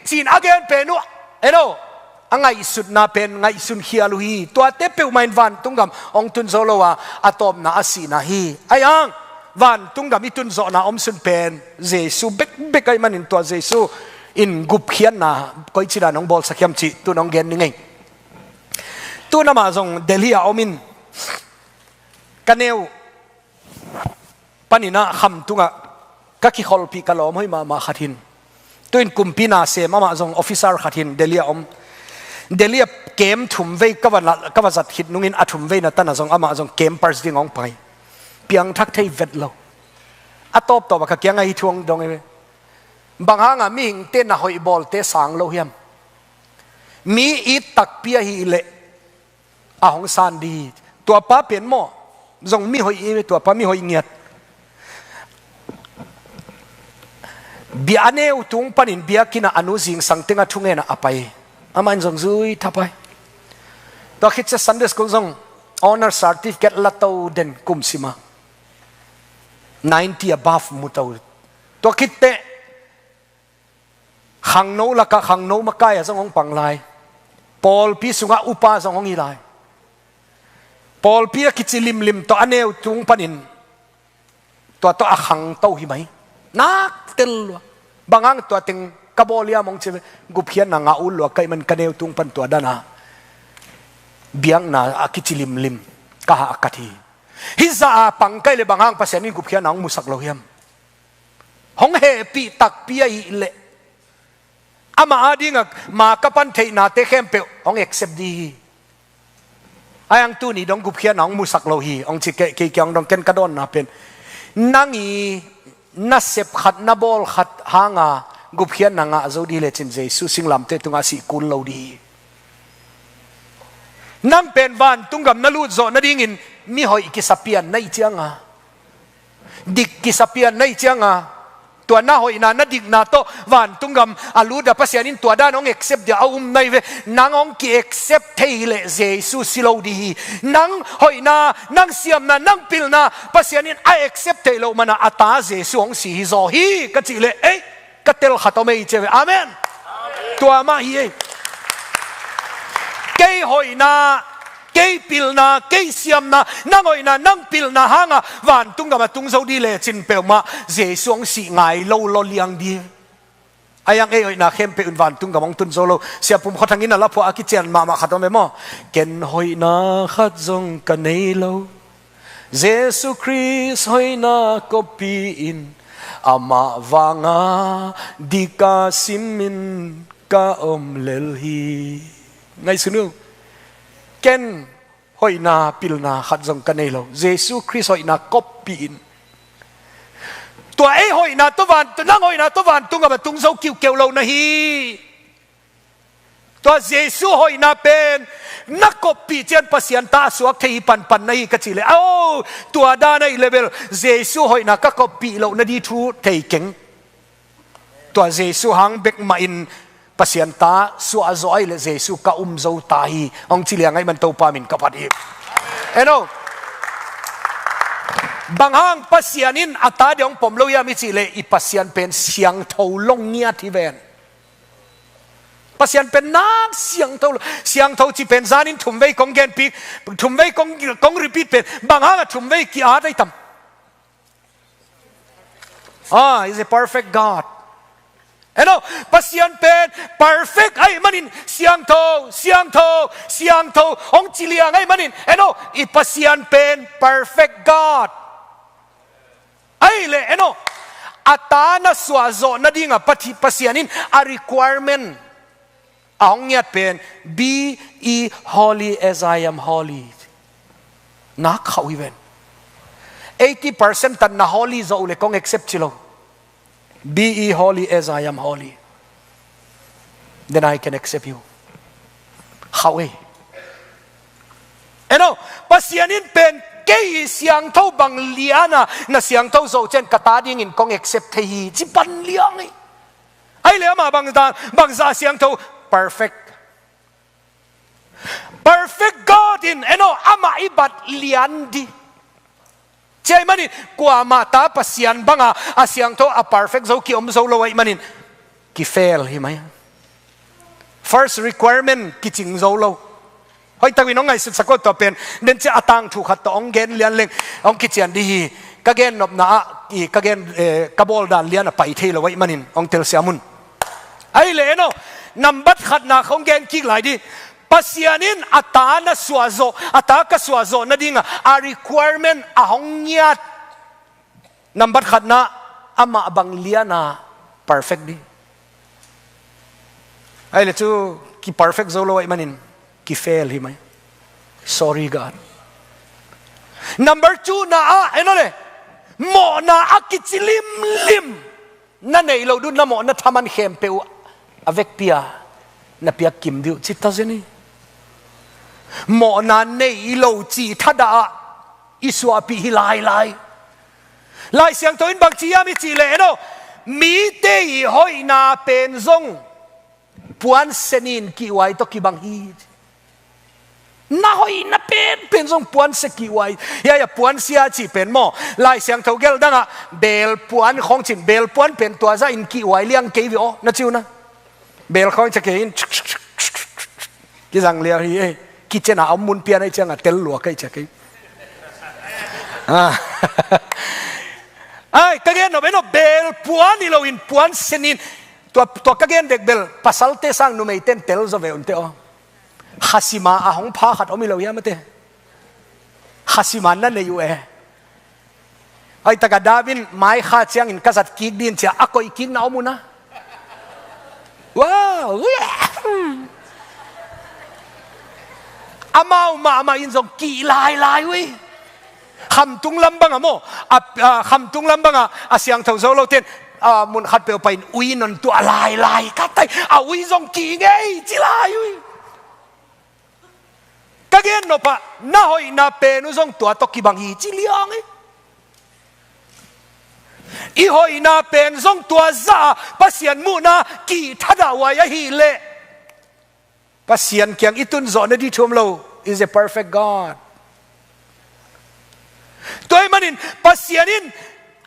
จีนอาเกนเป็นเอ็นโนอังไงสุดน่าเป็นไงสุดเฮียลุฮีตัวเตเปลไม่วันตุงกับองตุนโซโลวาอะตอมน่าอาศีน่าฮีไอ้ยังวันตุงกับมิตุนโซน่าอมสุนเป็นเจสุเบกไอ้มันอินตัวเจสุอินกุบเขียนน่ะก็อิจฉาน้องบอลสักยามจีตัวน้องเกนนี่ไงตัวน้ำมาส่งเดลียอมินกันเนวปนินะคำตุงะก็คิดขอลปีกะลอมให้มาขัดหินตัวอินกุมปีนาเซมาส่งออฟฟิเซอร์ขัดหินเดลียอมเดลียเกมถุมเวกก็ว่าจัดหินนุ่งอินอัถุมเวนัตันส่งอามาส่งเกมปาร์สดิ้งองไปเปียงทักเทเวดเราอัตบตัวบักเกียงไอทวงดงไอบางหางมีหิงเต้นหอยบอลเตะสางโลเฮียมมีอีตักเปียฮีเละอาหงซานดีตัวป้าเปลี่ยนหม้อส่งมีหอยตัวป้ามีหอยเงียดเบียเนวตุงปนินเบียกินอนุสิงสังเตงทุ่งเงินอภัยอามันส่งซุยทับไปตัวคิดจะสันเดสกุลส่ง honor certificate ละตัวเด่นกุมสิมา90 above มุตตัวตัวคิดเตะขังโนละกะขังโนมาใกล้ส่งของปังลายปอลพีสุงะอุปาส่งของอีลายปอลพีคิดจิลิมตัวอเนวตุงปนินตัวขังเต้าหิไหมนักเตลวบางอันตัวติงกบอลียมองเชกุเพียนนางอาอุลวใครมันกันเนวตุงปันตัวดานาเบียงนาอากิจิลิมกะหาอากาศฮิซาปังไกเลยบางอันภาษานี้กุเพียนนางมุสักโลเฮียมหงเฮปีตักปีอีเละอามาอาดิงมากับปันเทนาเตเข้มเปหงเอ็กเซปดีไอ้ยังตัวนี้ดงกุเพียนนางมุสักโลฮีองจิเกย์ยังดงเกนกระโดนนาเป็นนางอีนัสเซบขัดนับบอลขัดหางากุบเขียนนางาโจดีเลจินเจสุสิงลำเตตุงอาศิกุลโลดีนั่งเป็นวันตุงกับนลูดโจนดิ่งินมีหอยกิสเปียนในเจียงาดิกกิสเปียนในเจียงาตัวน้าหอยนาดิกนาโตวันตุงกับอาลูดาพัสยานินตัวด้านองเอ็กเซปเดียเอาในเวนางองกีเอ็กเซปเทเลเจสุสิโลดีนางหอยนานางเสียมนานางปิลนาพัสยานินไอเอ็กเซปเทโลมันอาตาเจสุองสีฮิโซฮีกัจจิเลเอก็เตลขัดเอาไม่เจออาเมนตัวมาฮีเกย์หอยนาเกย์ปิลนาเกย์เสียมนานางหอยนานังปิลนาหางวันตุงกับมาตุงโซดีเลจินเปลมาเจสวงสีไงโลโลเลียงดีอายังเอ้ยนาเข้มเปลวันตุงกับมองตุนโซโลเสียปุ่มเขาทางนี้นะแล้วพออากิเจียนมาขัดเอาไม่มั่วเกนหอยนาขัดจงกันเนโลเจสุคริสหอยนาก็ปีอินอามาวังาดิกาซิมินกาอมเลลฮีไงสุนุเกนหอยนาปิลนาขัดจงกันเนโลเยซูคริสต์หอยนากบปีนตัวเอหอยนาตัววันตัวนั่งหอยนาตัววันตุงกับตุงเสาคิวเกลโลนะฮี ตัวเยซูหอยนาเป็นนักกบปีเจนภาษาตาสวกที่ปันในกจิเลเอาตัวด้านในเลเวลเยซูหอยนักกบปีเรานาดีทูที่เก่งตัวเยซูหังเบกมาอินภาษาตาสวจอยเลเยซูกะเจ้าตายองจิเลงไงมันตัวปามินกับพัดอีเอ็นโอบางห้างภาษานินอัตตาเดียงผมเรายามิจิเลอีภาษาเป็นเสียงเท่าลงเงียที่เวนภาษาเป็นนักเสียงเท่าที่เป็นจานินทุ่มไว้กองเกนปีทุ่มไว้กองรีพีทเป็นบางห้างทุ่มไว้กี่อาได้ทำis a perfect God เห็นไหมภาษาเป็น perfect ไอ้มันนินเสียงเท่าองจิเลียงไอ้มันนินเห็นไหมอีภาษาเป็น perfect God ไอ้เลยเห็นไหมอัตตาหน้าสวาโซนั่นดิ่งอ่ะภาษานิน a requirementเอาเงียบเป็น be ye holy as I am holy นักเขาอีเวน 80% ตันน่า holy จะอุเลกง accept ชิโล be ye holy as I am holy then I can accept you เขาเอ็นภาษานี้เป็นเกี่ยเสียงเท่าบางเลียนะน่ะเสียงเท่าโซเจนกตาดิ่งอินกง accept ที่จีบันเลียงไอ้เลี้ยมาบางซาเสียงเท่าperfect God in ama ibat liandi chay manin kwa mata pasyan banga asyang to a perfect zo ki zo lawai manin ki fail himay first requirement ki ching zo lo hoi tawin ngai sakot to pen den che atang thu khat to ong gen lian leng ong ki chian di ka gen nop na i ka gen kabol dan lian a pai the lawai manin ong tel siamun ai le number ขัดนาของแกนคิกหลายดิภาษานี้อัตานะสวาโซอัตากะสวาโซนั่นดิ่งa requirement aหงเงียด number ขัดนาอามาบังเลียนา perfect ดิไอ้เลจูกี่ perfect โซโลไอ้มันินกี่ fail หิไหม sorry God number 2นะไอ้นั่นเลยหมอนาอักิจิลิมนั่นเองเราดูนะหมอนะทำมันเข้มเปวavec pia na pia kim diu chita zeni mo na nei lo chi thada iswa pi lai siang toin bang chi ami chi le no mi te hoi na pen zong puan senin ki wai to ki bang hi na hoi na pen zong puan se ki wai ya puan sia chi pen mo lai siang tho gel danga bel puan khong chin bel puan pen tua za in ki wai liang ke vi o na chiu naเบลเขาจะเกินกิจังเลียฮีกิจนาเอามุนเปียนไอ้จังอ่ะเตลหลวกไอ้จะกิไอ้ก็เกินเอาไปเบลปวนนี่เราอินปวนเซนินตัวก็เกินเด็กเบลภาษาเตสังนุ่มไอ้เต้นเตลจะเวอุนเตอฮัสิมาอาหงพาขัดเอาไม่เราเยอะมั้ยเตฮัสิมานั่นเลยอยู่ไอ้ตะกดาวินไม้ขาเชียงอินกษัตริย์กิกดินเชียอักก็อีกิกน่าเอามุนะว้าวอามาอินทรงกี่ลายเว้ยคำตุงลำบังอะโมคำตุงลำบังอะเสียงเท่าโซโลเทนมุนขัดเปลวไปอุยนนตัวลายกัดไตอุยทรงกี่ไงจีลายเว้ยก็เกณฑ์นปะน่าหอยน่าเป็นอุทรงตัวตกิบังฮีจีเลียงอีหอยนาเป็นทรงตัวซาภาษามูนากี่ทัดาวายฮีเล่ภาษาเกียงอิตุนโซนดีชมโล is a perfect God ตัวมันนินภาษานิน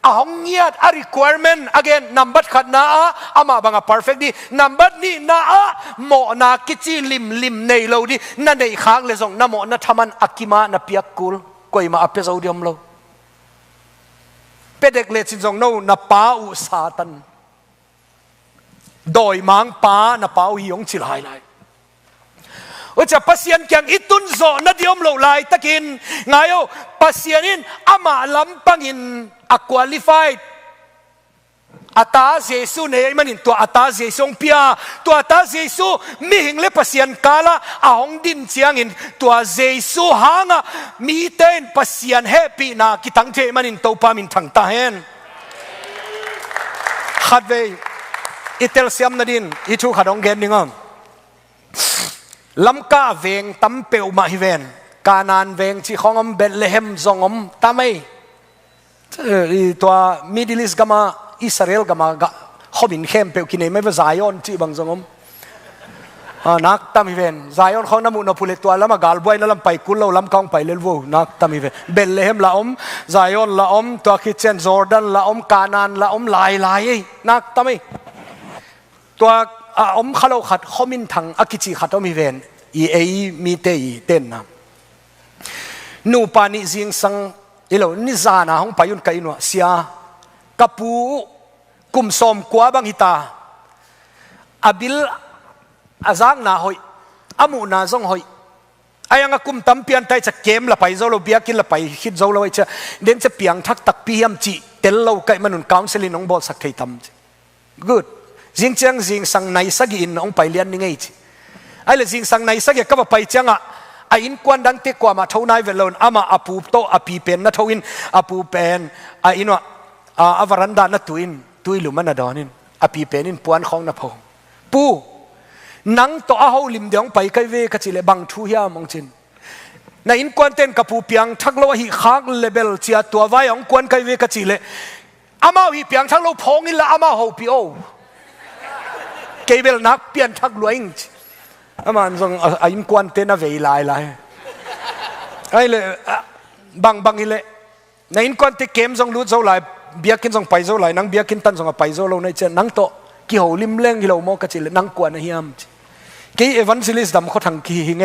อ่างเงียด a requirement again number ขัดนาอามาบัง perfect ดี number นี่นาโมนากิจิลิมในโลดีนั่นในข้างเลยส่งนาโมนาทำมันอากิมานาเปียกุลก็อีมาอภิเษกเดียมโลเป็ดเด็กเล็กสิจงโน่นับป้าอุสาตันโดยมังป้านับป้าอุยงจิลายว่าจะปัสยันแกงอิตุนโซนัดยมโลไลตะกินไงโอปัสยันินอามาลำปังอินอควอลิฟายอาตาเจสุเนี่ยมันอินตัวอาตาเจสุงเปียตัวอาตาเจสุมีหิงเลปัสยันกาละอาหงดินเชียงอินตัวเจสุหางะมีเต้นปัสยันเฮปีนากิตังเทมันอินตัวปามินทังตาเฮนขัดเวอิเตลเซียมนัดินอิทูขัดองเกนนิงอ่ะ ลำกาเวงตั้มเปียวมาฮิเวนกานานเวงที่ของอมเบลเลเฮมซองอมตามไม่ตัวมิดลิสก็มาอิสราเอลก็มาขบินเข้มเปียวกินไม่ว่าไซออนที่บางซองอมนักตามฮิเวนไซออนเขาน้ำมุนพูเลตัวแล้วมากาลบวยนั่นลำไปกุลเราลำกองไปเลวนักตามฮิเวนเบลเลเฮมละอมไซออนละอมตัวคิดเช่นจอร์แดนละอมกานานละอมลายนักตามไม่ตัวอมข้าเราขัดข้อมินทังอากิจิขัดอมฮิเวนมีเตยเต้นนะนูปานิจิงสังอีโลนิจานะของพายุนไกนัวเสียกับปูกุมสมกัวบังฮิตาอบิลอาจางนาหอยอามูนาซงหอยอายังกุมตั้มเปียนไตจะเกมละไปโซโลเบียกินละไปคิดโซโลไว้จะเดินจะเปียงทักตักพิยมจีเตลเราไกมันนุนคาวน์เซลินองบอลสักทีทำ good จิงเจียงจิงสังในสักอินองไปเลียนนี่ไงจีไอ้เลยจิงสังในสักก็มาไปเจียงอ่ะไอ้อินควันดังเตกว่ามาเท่านั้นเวลาอามาอปูโตอปีเป็นนะเท่าอินอปูเป็นไอ้อินว่าอวารันดานะตุยหลุมันนะดอนินอปีเป็นอินปวนของนะพงปูนังตัวอาหูลิมเดียงไปไกเวกจิเลบังทูยามองจินในอินควันเต้นกับปูเปียงทักโลหิขากเลเบลเจียตัวไว้องควันไกเวกจิเลอามาหิเปียงทักโลพงอินละอามาหูพิโอเกเบลนักเปลี่ยนทักลวยอามันส่งอินควันเต้นน่ะเวลายไอ้เลยบางอิเลในอินควันเต้เกมส่งรู้เท่าไรเบียกินส่งไปเท่าไรนังเบียกินตันส่งไปเท่าไรในเจนังโตกี่หัวลิมเล่งกี่เราโมกจิเลนังกวนเฮียมกี่เอวันซิลิสดำเขาทั้งกี่หิงไง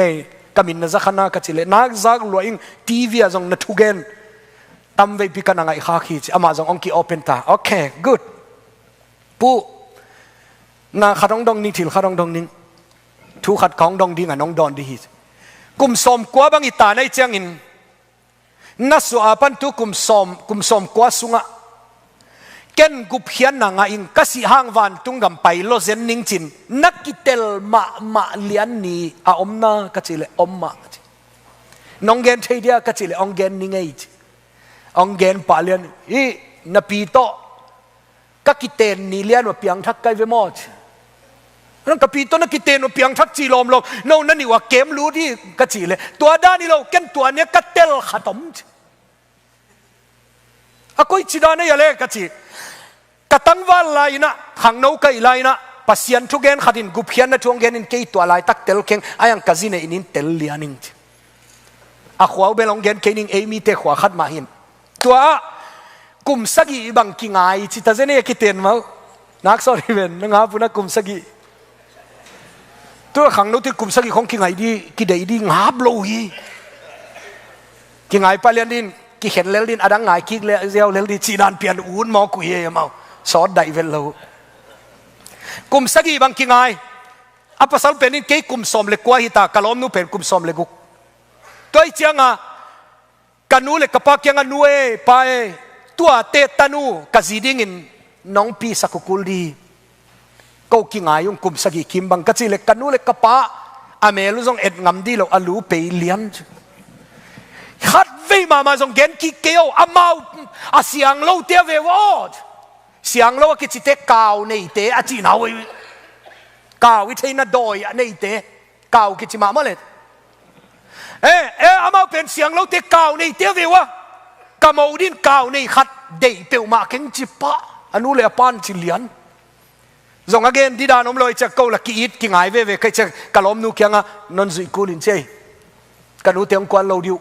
กามินนะจักขณะกจิเลนักจักลวยทีวีส่งนัทุเกนตั้มเวพิกันงไงข้าขี้อามาส่งองกี้โอเพนตาโอเคกูดปูน่าขัดองดองนิ่งถิ่นขัดองดองนิ่งทุกขัดของดองดิ่งอ่ะน้องดอนดีกุมสมกัวบางอิตาในเจียงอินนัสสุอาปันทุกุมสมกัวสุงะเกนกุบเขียนนางอิงกสิหางวันตุงกำไปโลเซนนิงจินนักกิเตลมาเลียนนีอาอมนากจิเลอมมาน้องเกนเทียกจิเลองเกนนิงไงองเกนปาเลียนอีนปีโตกักิเตนนีเลียนว่าเปียงทักไกเวมอดนั่นกับปีต้นนักกิเตนว่าเปียงทักจีลมลงโน่นนั่นนี่ว่าเกมรู้ที่กจีเลยตัวด้านนี้เราเก้นตัวเนี้ยกัเตลขัดตมอะก็อีจีดานนี่อะไรกจีกตั้งวันไรนะขังโนกไอไรนะปัสยันทุกเกนขัดินกุบเขียนนะทุกเกนินเกยตัวไรตักเตลเข่งอายังกจีเนี่ยอินินเตลเลียนิงอะขวาวเบลองเกนเกนิงเอมีเตขวาขัดมาหินตัวกุมสกีบังกิงไอจิตาเจเนยกิเตนมานักสอริเวนนังหาปุนักกุมสกีตัวขังโน้ตที่กุมสกีของกิงไอดีกิเดดีงาบโลฮีกิงไอปาเลียนดินกิเห็นเลดินอดังไงกิเลเซลเลดิจีดานเปลี่ยนอูนมอกุยเอมาสอดได้เวลโลกุมสกีบังกิงไออัปสัลเป็นนินเกยกุมสมเล็กกว่าฮิตากะลอมนูเป็นกุมสมเล็กกุกตัวอีเจียงอะกันนูเล็กกะปากยังนูเอไปตัวเตตันูกะซีดิ้งอินน้องปีสักกุลดีก็กิงอายุกุมสกีคิมบังกะจีเล็กกันนูเล็กกะปะอเมลุซงเอ็ดงำดีเราอลูเปเลียนขัดเวมาซงเกนกิเกียวอามาอาเสียงเราเตียเววอดเสียงเรากิจิเตกาวในเตอจีนาวิกาววิเทนดอยในเตกาวกิจิมาเมื่อไรอามาเป็นเสียงเราเตกาวในเตเววะกามูดินกาวในขัดเดย์เปียวมาเก่งจิปะอนุเลปานจิเลียนจงอาเกนดีดานอมลอยจะกูลักกีดกิงไอเวใครจะกะล้อมนูเกียงอ่ะนนซุยกูลินเจกันนูเตียงกวนเราดิว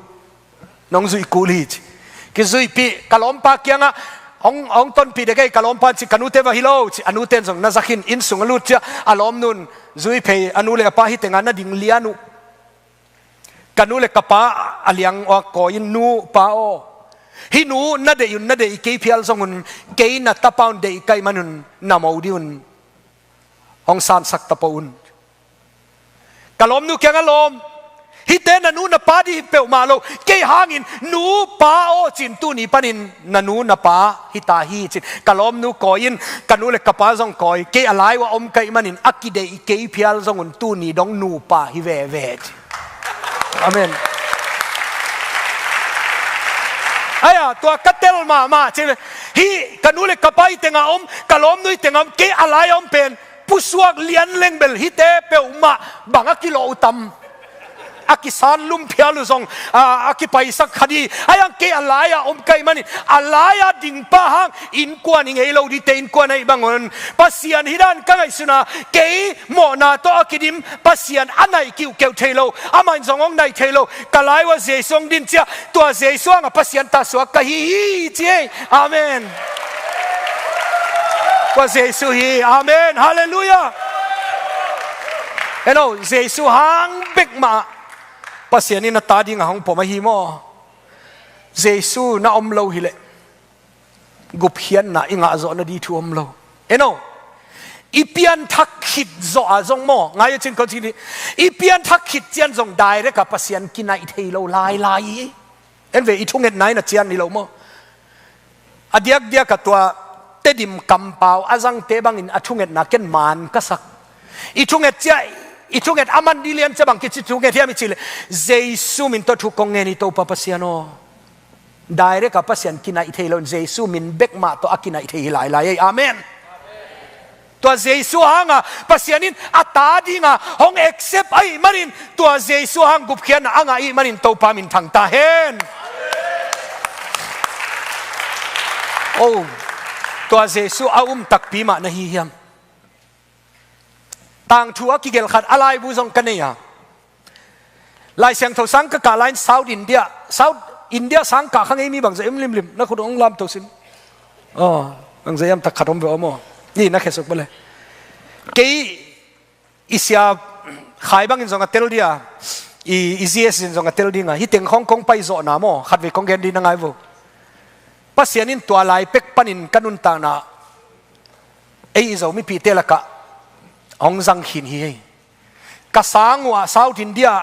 น้องซุยกูลิจกิซุยปีกะล้อมปาเกียงอ่ะองต้นปีเด็กไอ้กะล้อมปานจิกันนูเทวะฮิโลจิอนุเตนจงนาซักินอินสุงลุจอล้อมนุนซุยเพย์อนุเลปาฮิเตงานนาดิงเลียนุกันนูเลกปาอเลียงอากอยินนูปาโอฮินูนัดเดยุนนัดเดย์เกย์พิลซงุนเกย์นัดตะปาวเดย์ไกมันุนนามาวดิอุนองซานสักตะปาวอุนกะลอมนูเกียงกะลอมฮิเตนันูนับปาดีเปียวมาโลเกย์หางินนูปาโอจินตูนีปานินนันูนับปาฮิตาฮีจินกะลอมนูกอยินกันนูเลกปาซงกอยเกย์อะไรวะอมไกมันินอักกิเดย์เกย์พิลซงุนตูนีดองนูปาฮิเวเวจอาเมนไอ้ตัวกัตเตลมาใช่ไหมฮีกันนูเลกไปเตงอมกะล้อมนุยเตงอมเกอะไรอมเป็นผู้สวกเลียนเล่งเบลฮิเตเปอุมาบังกิโลอุตัม akisan lum phialu zong akipai sak khadi ayang ke alaya kai mani alaya ding pa hang in kwa ni ngei lo di te in kwa nai bangon pasian hidan ka ngai suna ke mo na to akidim pasian anai kiu keu thelo amain zongong nai thelo kalai wa jesong din cha to jesong a pasian ta so ka hi che amen wa jesu hi amen hallelujah jesu hang bek ma pasian ni na ta ding hang po ma hi mo jesu na om lo hi le gup hian na inga zo na di thu om lo ipian thak khit zo a zong mo ngai chin ko chi ni ipian thak khit chian zong dai re ka pasian kinai thei lo lai lai en ve i thunget nai na chian ni lo mo adiak dia ka tua tedim kampau azang te bangin athunget na ken man ka sak i thunget cha i thunget aman dilian cha bang ki chi thunget hiam chi le jesu min to thu kong nge ni to pa pasiano direct ka pasian kinai thei lo jesu min bek ma to akinai thei lai lai amen tua jesu hanga pasianin atadi nga hong accept ai manin tua jesu hang gup khian anga i manin to pa min thang ta hen tua jesu tak pi ma na hi hiam tang thua ki gel khat alai bu jong kaneya lai siang tho sang ka line south india sang ka khang ei mi bang za em lim lim na khud ong lam to sin bang za yam tak khatom be omo ni na khesok bole ke isia khai bang in zonga tel dia is in zonga tel dinga hi teng hong kong pai zo na mo khat ve kong gen din ngai vo pasianin tua lai pek panin kanun ta na ei zo mi pi telaka ong zang hin hi ka sangwa south india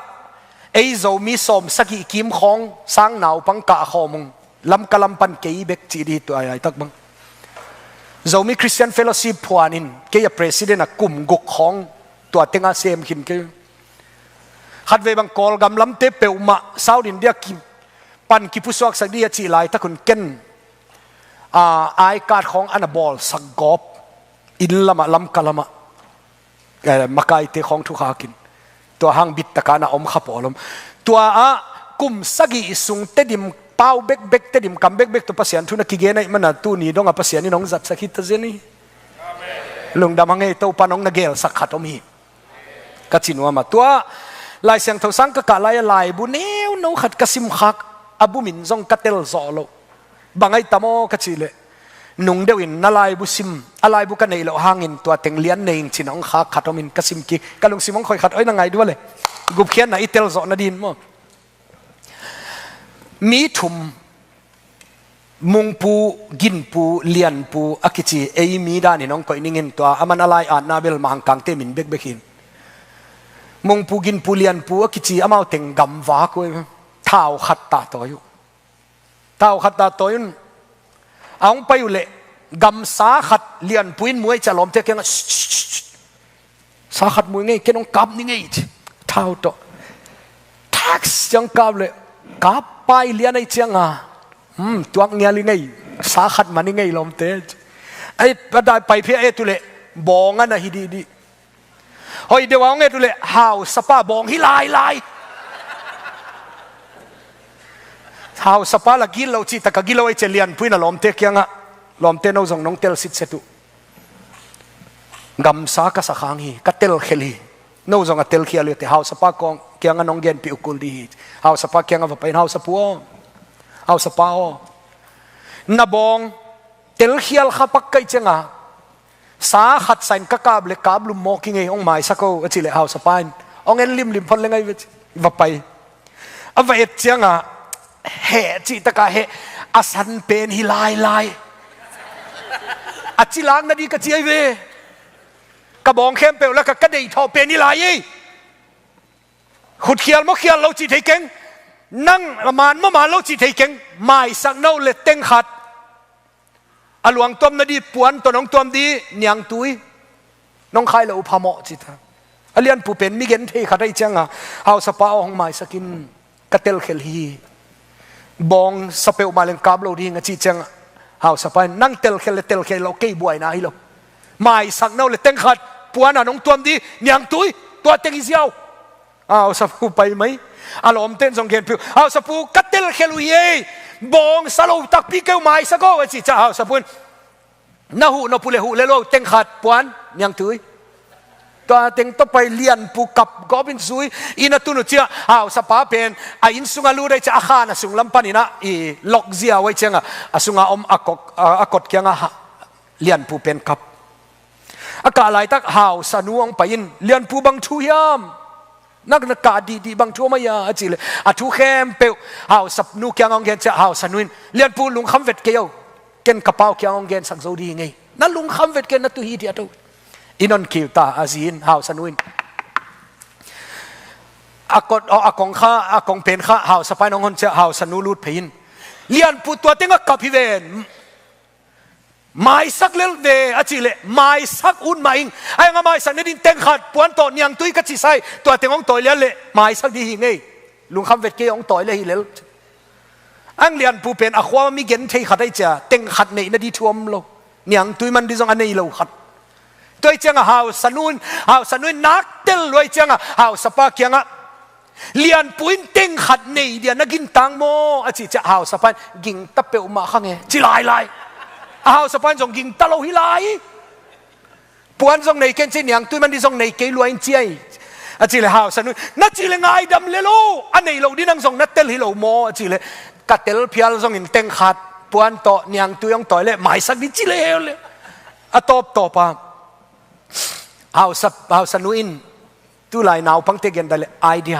ei zo mi som saki kim khong sang nau pang ka khomung lam kalam pan ke bek chi di tu ai tak bang Zomi Christian Fellowship puanin ke president a kum guk khong tua tenga sem hin ke khat ve bang kol gam lam te peuma South India kim pan ki pusuak sak dia chi lai ta kun ken ai card khong anabol sak gop in lama lam kalama makai te khong thu kha kin tua hang bit takana om khapolom tua kum sagi isung tedim pau bek te dim kam bek to pasian thuna ki ge nai mana tu ni donga pasian ni nong zat sakit ta zeni amen lung dam hangai to panong na gel sakhat omi ka chinwa ma tua lai siang tho sang ka lai bu neu no khat kasim khak abu min zong katel zo lo bangai tamo ka chile nung dewin na lai bu sim alai bu ka nei lo hangin tua teng lian nei chinong khak khatomin kasim ki kalung simong khoi khat oi na ngai duale gup khian na itel zo na din mo mi thum mung pu gin pu lian pu akichi ei mi da ni nong koi ningin to aman alai an na bel mang kang te min bek bekin mung pu gin pu lian pu akichi amau teng gam wa ko thau khat ta to yu aung pa yu le gam sa khat lian puin muai chalom te keng sa khat muai ngai kenong kap ni ngai thau to tax jang kap le kap pai lian ai chianga tuak nia li ngai sa khat mani ngai lom te ai padai pai phe e tu le bong ana hi di hoi de wang e tu le how sapa bong hi lai how sapa la gil lo chi taka gilo ai chelian puina lom te kyanga lom te no jong nong tel sit setu gam sa ka sa khang hi ka tel kheli no jong a tel khia le te how sapa kong kyanga nong gen pi ukul di how sapa kyanga va pain how sapuo how sapao na bong tel khial khapak kai chenga sa khat sain ka kab le kab lu mo ki ngai ong mai sako achile how sapain ong en lim phon le ngai va pai ava et chenga he chi taka he asan pen hi lai achilang na di ka chi ai ve ka bong khem pe la ka dei tho pen hi lai khut khial mo khial lo chi thei keng nang man mo ma lo chi thei keng mai sak no le teng khat aluang tom na di puan to nong tom di nyang tui nong khai lo phamo chi tha alian pu pen mi gen thei khatai changa haw sapa ong mai sakin katel khel hi bong sapeu malen kablo ring chi changa haw sapa nang tel khel lo ke buai na hi lo mai sak no le teng khat puan anong tom di nyang tui to teng isiao เอาสับปูไปไหมอารมณ์เต้นส่งเขียนผิวเอาสับปูกัดเตลเคลุยบองสโลตักปีเกลไม้สักก็ว่าสิจะเอาสับปูน่าหูน่าพูเลหูเลโลเต็งขัดปวนยังถือตัวเต็งต้องไปเลียนปูกับก็เป็นซุยอินาตุนุเชียเอาสปาเป็นอินสุงาลูได้จะอาคานะสุงลำปันินะล็อกเจียไว้เชียงอ่ะสุงาอากดเกียงเลียนปูเป็นกับอากาศไหลตักหาวสนุงไปอินเลียนปูบังทุยามนักนักกาดีบังทัวมายาจิเลยอะทุเข้มเปียวหาวสับนูเกียงองเกนจะหาวสนุนเลียนปูลุงคำเวทเกียวเกนกระเป๋าเกียงองเกนสักโซดีไงนั่นลุงคำเวทเกนนั่นตุฮีเดียตัวอินนคิวตาอาซีนหาวสนุนอากดอากงข้าอากงเป็นข้าหาวสไปน้องคนจะหาวสนุลูดพินเลียนปูตัวเต็งกับพิเวนไม่สักเลเวอจิเลไม่สักอุ่นมาอิงไอ้งาไม่สักนี่ดินเต็งขัดปวนตัวยังตุยกัจจิไซตัวเต็งองตัวเลี้ยเละไม่สักดีไงลุงคำเวทเกยองตัวเลี้ยเละอังเลียนผู้เป็นอความีเกณฑ์ที่ขัดได้จ้ะเต็งขัดในนาดีท่วมโลยังตุยมันดิจงอันนี้โลขัดตัวเจ้าหาวสนุนนักเตลรวยเจ้าหาวสปาเกียงเลียนปุ้นเต็งขัดในเดียนักกินตังโมอจิจะหาวสปานกิงตะเปียวมาข้างเงจิลายเอาสปานส่งกิงตะโลหิไลปวนส่งในเกณฑ์เช่นอย่างตุยมันดิส่งในเกลวยเจียอาจิเลหาวสนุนนัดจิเลง่ายดำเลโลอันในเราดินังส่งนัดเตลฮิโลโมอาจิเลกัดเตลเพียลส่งอินเต็งขัดปวนโตอย่างตุยองต่อยเลยหมายสักดิจิเลเลยอะตบต่อปะเอาสนุนตุไลนาวพังเตกันได้เลยไอเดี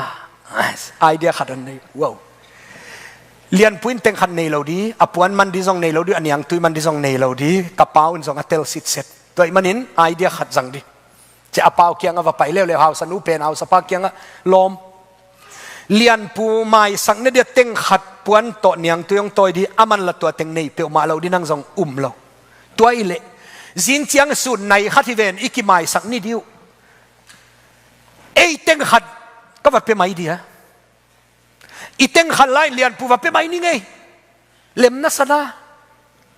ยขัดอันนี้ว้าวเลียนพุ้นเต็งขันในเราดีอปวนมันดีส่งในเราดีอันยังตุยมันดีส่งในเราดีกระเป๋าอินส่งอัตเตลสิทธิ์เสร็จตัวมันนินไอเดียขัดจังดีจะเอาเป๋าเกียงเอาไปเร็วเอาสนุเป็นเอาสปาเกียงลมเลียนปูไม้สังเนี่ยเดียเต็งขัดปวนโตเนียงตัวยงตัวดีอามันละตัวเต็งในเปียวมาเราดีนั่งส่งเราตัวอิเละจินเจียงสุดในขัดที่เวนอีกไม้สังนี่ดิวเต็งขัดก็ว่าเป็นไม้ดีฮะอีเต็งขันไล่เลียนปูว่าเป็นไม้นี่ไงเล็มนัสนา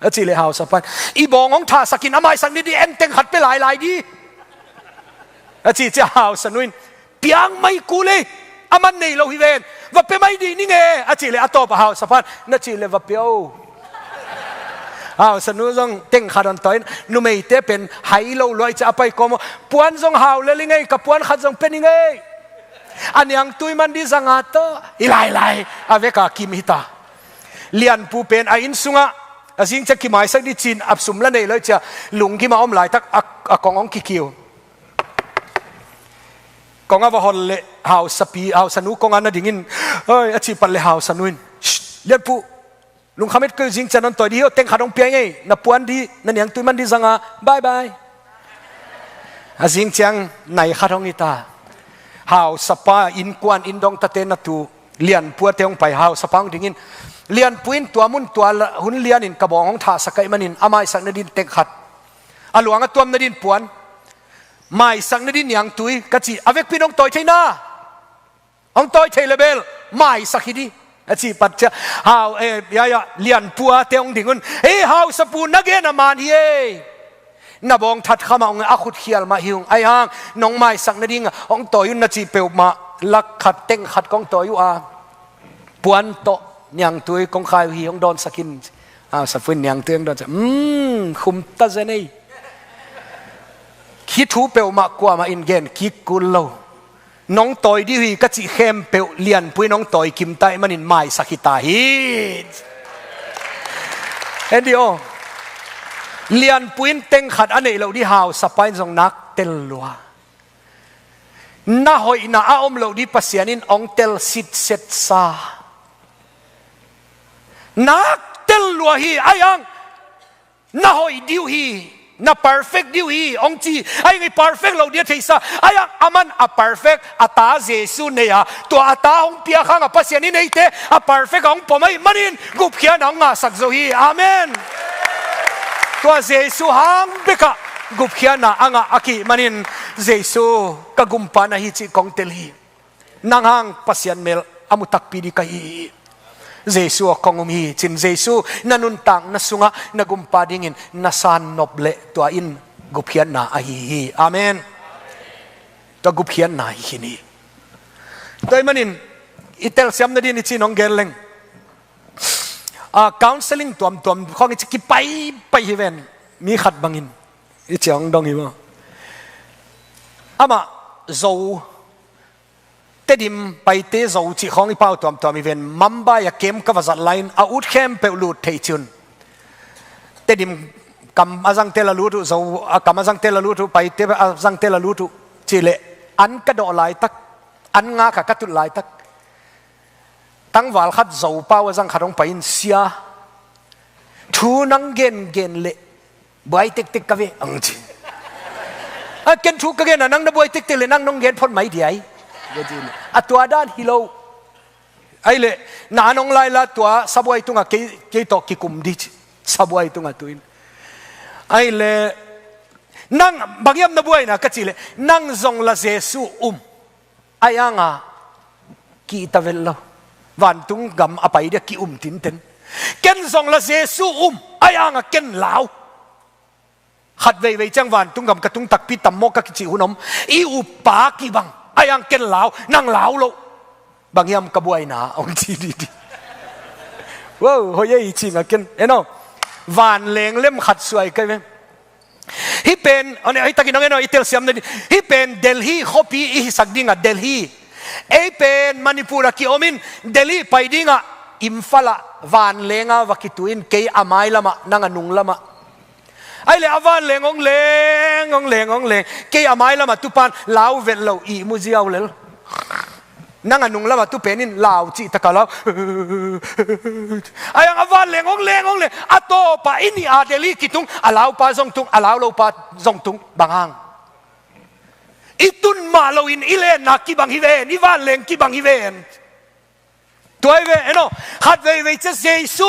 อาจิเลหาวสปันอีบองของท่าสกินอามายสังนี่ดีเอ็นเต็งขัดไปหลายดีอาจิจะหาวสนุนเปียงไม่กูเลยอามันในเราฮิเวนว่าเป็นไม้ดีนี่ไงอาจิเลอตบหาวสปันนัจิเลว่าเปียวหาวสนุนจงเต็งขัดอันต่อยนุ่มไม่เตเป็นไฮโลลอยจะเอาไปกมปวนจงหาวเลยไงกับปวนขัดจงเป็นยังไงอันยังตุยมันดีสังอาตอิไลอาเวกาคิมิตาเลียนปูเป็นอินสุงะอาจิงจะกิมายสักดิจินอับสุมละในเลยจะลุงกิมาอมหลายทักอากองกิคิวกองอวหอลเลหาวสปีหาวสนุกองอันนั้นดิ่งินเฮ้ยอาชีปันเลหาวสนุนเลียนปูลุงขมิดก็จิงจะนั่นตัวเดียวเต็งขาดองเปียงไงนับปวนดีนั่นยังตุยมันดีสังอาบายอาจิงจังในขาดองอิตาหาวสปาอินกวนอินดองตะเตนตูเลียนปัวเตงไปหาวสปังดิ่งินเลียนปุยนตัวมุนตัวหุ่นเลียนินกระบอกของท่าสกัยมันินอามายสังนดินเต็งขัดอหลวงตัวมนดินปวนไม่สังนดินยังตุยกะจีอเวกพี่น้องต่อยไทยนาองต่อยไทยเลเบลไม่สักทีดีอาจีปัจจะหาวยาเลียนปัวเตงดิ่งุนหาวสปูนักเกนามานเฮนับองทัดข้ามาองอาขุดเขียลมาหิวไอ้ห่างน้องไม้สักนดิ่งองต่อยุนนาจีเปียวมาลักขัดเต็งขัดกองต่อยุปวนโตยังตัวกองขายหิวองโดนสกินสับฟินยังตัวยังโดนจะคุมตาเจนี่คิดทูเปียวมากกว่ามาอินเกนคิดกุลโลน้องต่อยดิวีก็จีเข้มเปียวเลียนปุยน้องต่อยกิมไตมันอินไม้สักิตาฮีเอ็นดีโอเลียนปุยนเต็งขัดอันนี้เราที่หาวสปายทรงนักเตลลัวน่าหอยน่าอมเราที่ปัสยานินองเตลสิทเซตซานักเตลลัวฮีไอ้ยังน่าหอยดิวฮีน่า perfect ดิวฮีองจีไอ้ไง perfect เราเดียที่ซาไอ้ยังอามันperfect อัตาเจสุเนี่ยตัวอัตาองเปียข้างปัสยานินไอ้เตperfect ของผมไอ้มันอินกุบเขียนองสักโซฮีอาเมนตัวเจสุฮังเบกะกุบเขียนะอ่างอากิมันินเจสุกะกุมปานะฮิจิกองเตลีนางฮังปัสยันเมลอามุตักปีดิกะฮีเจสุกองมีจินเจสุนันุนตังนัสุงะนักุมปาดิงินนัสานนบเลตัวอินกุบเขียนะอาฮีอาเมนตัวกุบเขียนะฮินี โดยมันอิตาลีสามนาทีนี่จีน้องเกลเลงcounseling ตัวข้องอิจกิไปฮิเวนมีขัดบังอินอิจองดองฮิวอามาโจเตดิมไปเตโจจีข้องอิเป้าตัวมีเวนมัมบายเกมกับวัดไลน์อาอุดเข้มเปลูดเทจุนเตดิมกำอาจังเตลลูตุโจกำอาจังเตลลูตุไปเตอาจังเตลลูตุจีเลอันกระโดดไหลตักอันงาขกระตุไหลตักตั้งวาลขัดโจเป้าจังขัดลงไปอินเสียทูนังเกนเละบวยติ๊กกะเวอังจีเกนทูกะเกนนังนบวยติ๊กเละนังนงเกนพ้นไม่ดีไอ้ตัวด้านฮิโลไอ้เละนานงไลละตัวสบวยตุงะเกยตอกกิคุมดิสบวยตุงะตุอินไอ้เละนั่งบางยามนบวยนะก็จีเละนั่งจงละเจสูไอ้ยังกีตาเวลละวันตุงกำอภัยเดียกิตินเต็นเก็นส่งละเจสูไอ้ยังเก็นลาวขัดเวจังวันตุงกำกระตุงตักพิตามโมกกิจิหุนมอีอุปากิบังไอ้ยังเก็นลาวนั่งลาวโลบางยามกระบวยนาองจีดีว้าวเฮ้ยจริงอะเก็นเอ็นวันเลงเล่มขัดสวยกันไหมฮิเป็นอันนี้ไอ้ตะกี้น้องเอ็นอิตาลีสามนี่ฮิเป็นเดลฮีฮอปีอีสักดิ่งอะเดลฮีไอ้เป็นมณิปุระกิโอมินเดลีไปดิ่งอะอิมฟัลวันเลงอะวักิตุอินเกยอามัยละมะนังนุงละมะไอ้เลอวันเลงองเลงเกยอามัยละมะตุปันลาวเวลลาวอีมุจิเอาเลนังนุงละมะตุเป็นอินลาวจิตะกะลาวไอ้ยังอวันเลงองเลงอะโตปะอินี่อาเดลีกิตุงอาลาวปะซงตุงอาลาวโลปะซงตุงบางฮังitun malawin ilen na kibang hiven ivan leng kibang hiven tuai ve eno hat ve che jesu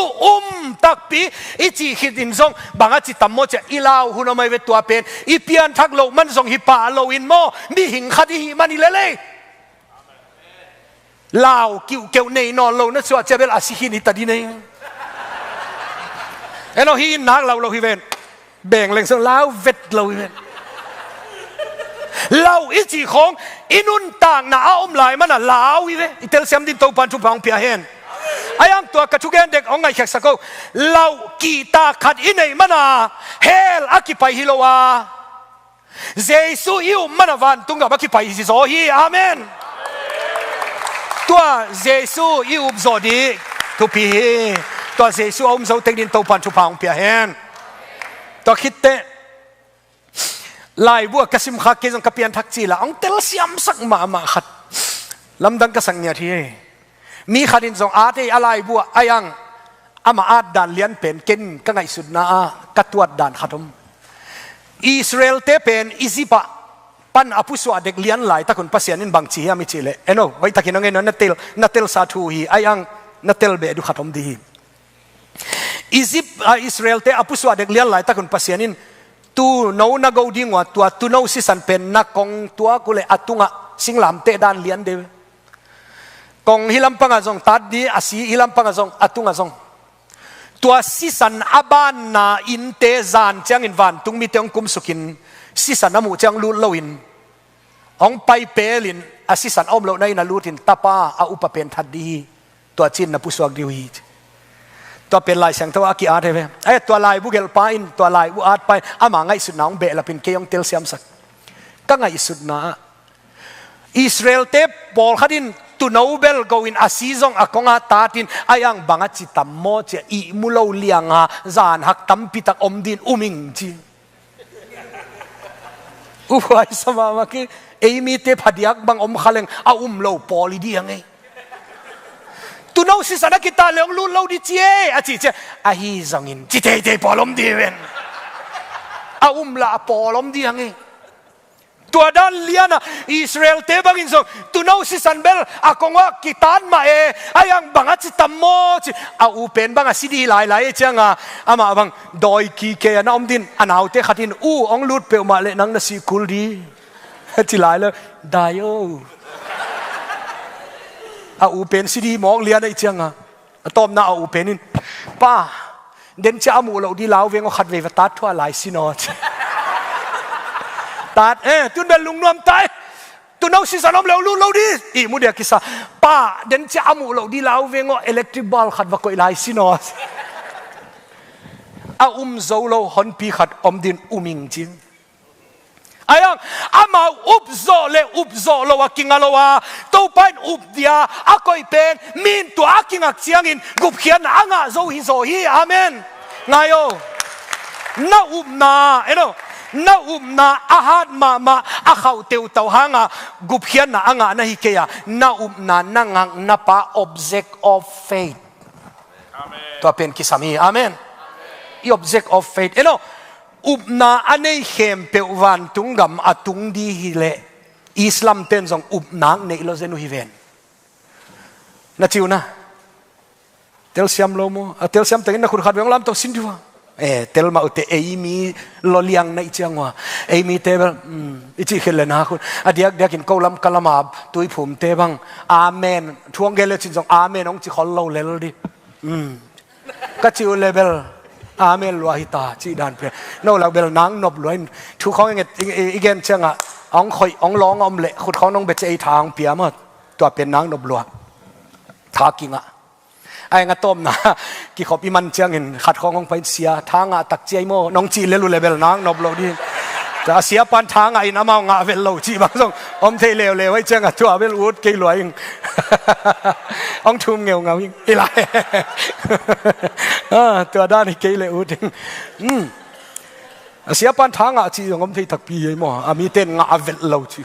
takpi ichi hidin song banga chi tammo che ilaw hunamai ve tua pen ipian thak lo man song hi pa lo in mo mi hing khadi hi mani lele law kiu nei no lo na chwa chebel asihin itadi nei eno hi nak law lo hiven beng leng song law vet lo hivenเราอิจิของอินุนต่างน่าอมลายมันน่ะลาวอีเวอิเตลเซมดินตัวปันทุพังเปียเฮนไอ้ยังตัวกระชุกเกนเด็กองไงแขกสักก็เรากีตาขัดอินไอมันน่ะเฮลอากิไปฮิโลวาเจสุอิวมันน่ะวันตุงกับอากิไปฮิโซฮีอาเมนตัวเจสุอิวโซดีทุพีตัวเจสุอมโซเทดินตัวปันทุพังเปียเฮนตัวคิดเตลายบัวกสิมขักเกจงกับเปียนทักจีละองเตลเซียมสักมาขัดลำดังกสังเนียที่มีขัดินทรงอาเตอะไรบัวอายังอามาอาดด่านเลียนเป็นเก่นก็ไงสุดนะกัตวัดด่านขัดมอิสราเอลเตเป็นอิซิปะปันอภิสวาเด็กเลียนหลายตะคนภาษาหนินบางชีฮามิจิเลเอ็นโอไว้ตะกินองเงินนัตเตลซาทูฮีอายังนัตเตลเบดูขัดมดีอิสราเอลเตอภิสวาเด็กเลียนหลายตะคนภาษาหนินtu nấu na gấu đi ngoa tua tu nấu si san pen na kong tua kule atunga singlam te dan lian de kong hilam panga zong tad di asi hilam panga zong atunga zong tua si san aban na in te zan chang in van tung mi teong kum sukin si san amu chang lu loin ong pai pelin asi san om lo nai na lutin tapa a upa pen thad di tua chin na puswag di wiตัวเป็นลายเสียงตัวอากิอาร์เทเวไอ้ตัวลายบุเกลปาอินตัวลายบุอาร์ไปอามาไงสุดน้องเบลเป็นเกยองเตลเซียมสักก็ไงสุดนะอิสราเอลเตปบอลขัดินตุนเอาเบลกวินอาซีซงอากงอาตาตินอายังบังอาจิตัมโมเจอีมุลเลียงอาจานหักตัมปิตักอมดินอุมิงจีอุบไว้สมามาคือเอมีเตพัดยักบังอมขลังอาโลปอลิดียังไงtu nau si sana kita leong lu lau di cie aci cie ahi zangin cite polom di wen la polom di ange tua dan liana Israel te bangin so tu nau si sanbel akonga kitan ma ayang bangat si tammo ci pen banga sidi lai changa ama bang doi ki ke na omdin anau te khatin ong lut pe ma le nang na si kul di ci lai le dayoเป็นสิดีมองเลียนไอ้เจียงตอมน่าเป็นนี่ป้าเดินจ้ามูเราดีลาวเวงก็ขัดเวฟตัดทั่วหลายสินอดตัดตุนเป็นลุงนวมตายตุ nau si sanom lo di I mu dia kisa pa den cha amu lo di lau vengo electric ball khat va koi lai sinos a zo lo hon pi khat din uming jing ayang ama upzo lo wa kingalowa to pan dia akoi pen min to akingak chiangin gup khian anga zo hi amen ngayo na na ahad ma akhaw teu taw hanga gup khian na anga na hi keya na nangang na pa object of faith amen to pen kisami amen I object of faith upna anei hem peuwan tungam atung di hile Islam ten jong upnang nei lo zenu hiven na chiuna tel siam lo mo tel siam tengin na khur khat weng lam to sindiwa tel ma ute eimi lo liang na ichangwa eimi te ichi khele na khun adiak diakin kolam kalamab tui phum te bang amen thuang gele chin jong amen ong chi khol lo lel di ka chiu level amen lo hita chi dan pe no la bel nang nop loin thu khong nge igen changa ong khoi ong long om le khut khong nong be chei thang pia ma to pen nang nop lo tha kinga ai nga tom na ki khopi man changin khat khong ong pai sia thanga tak chei mo nong chi lelu level nang nop lo di ta sia pan thanga in amao nga vel lo chi bang song om thei lew lew ai changa to vel ut ke loing ông thum nghèo ngào nhưng đi lại từ đó thì kêu lại út siapa thang ngã chỉ ông thấy thật bì mà ami tên ngã vẹt lâu chứ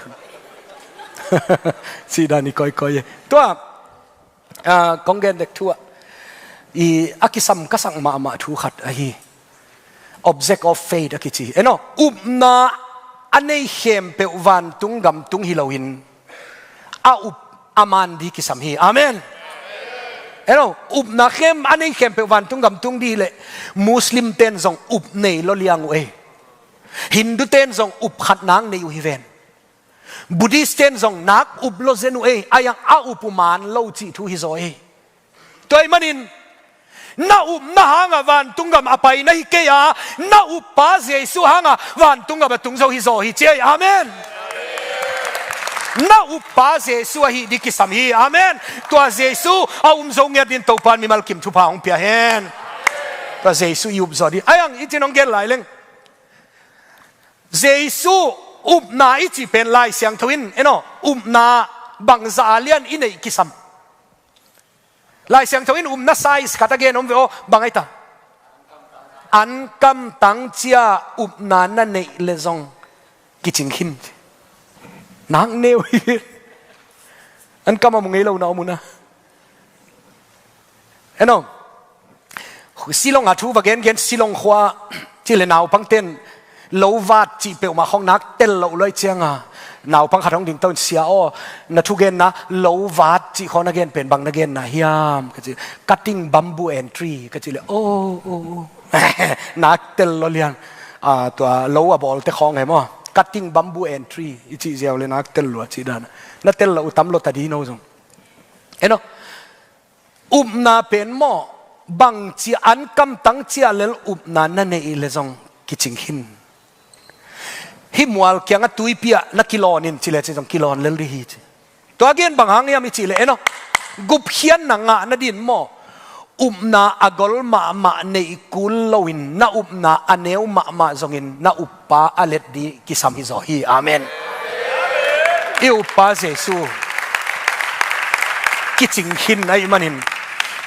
chỉ đó thì coi tua con gen được thua I akisam kasang ma thu khat ahi object of faith akichi upna anei hem pe van tungam tung hilowin aman di kisam hi amen upna khem anei khem pe wan tungam tung di le muslim ten zong up nei lo liang we hindu ten zong up khat nang nei hi ven buddhist ten zong nak up lo zenu ayang upuman lo chi thu hi zoi toy manin na na hanga van tungam apai na hi ke ya na pa jesu hanga van tungam tung zo hi zo hi che amen na upa Jesu hi di kisam hi amen to Jesu zong ya din to pan mi malkim thu pa ong pia hen to Jesu yup zo di ayang itinong gel lai leng Jesu na ichi pen lai siang thuin na bangza lian inei kisam lai siang thuin na size kata gen veo bangai ta an kam tang chia na na nei le zong kiching hin nang nêu anh cầm một ngày lâu nào muốn à anh không silong à chú và gen silong khoa chỉ là nào bằng tên lâu vát chỉ biểu mà không nát tên lâu lôi chiang à nào bằng khát không đình tôn xia o na chú gen na lâu vát chỉ khó na gen pen bằng na gen na hiam cái gì cutting bamboo and tree cái gì là nát tên lâu liền tua lâu à ball te khong hay mà cutting bamboo and tree ichi ziaw le nak tel lo chi dan na tel lo tam lo tadi no jong na pen mo bang chi an kam tang chia lel na na nei le jong kiching hin himwal kyanga tuipia na kilon in chile jong kilon lel ri hi to again bang hang yam chi le gup hian na nga na din mo na agol ma nei kul lowin na na aneu ma zongin na upa alet di kisam hi zo hi amen i upa Jesu kiching hin ai manin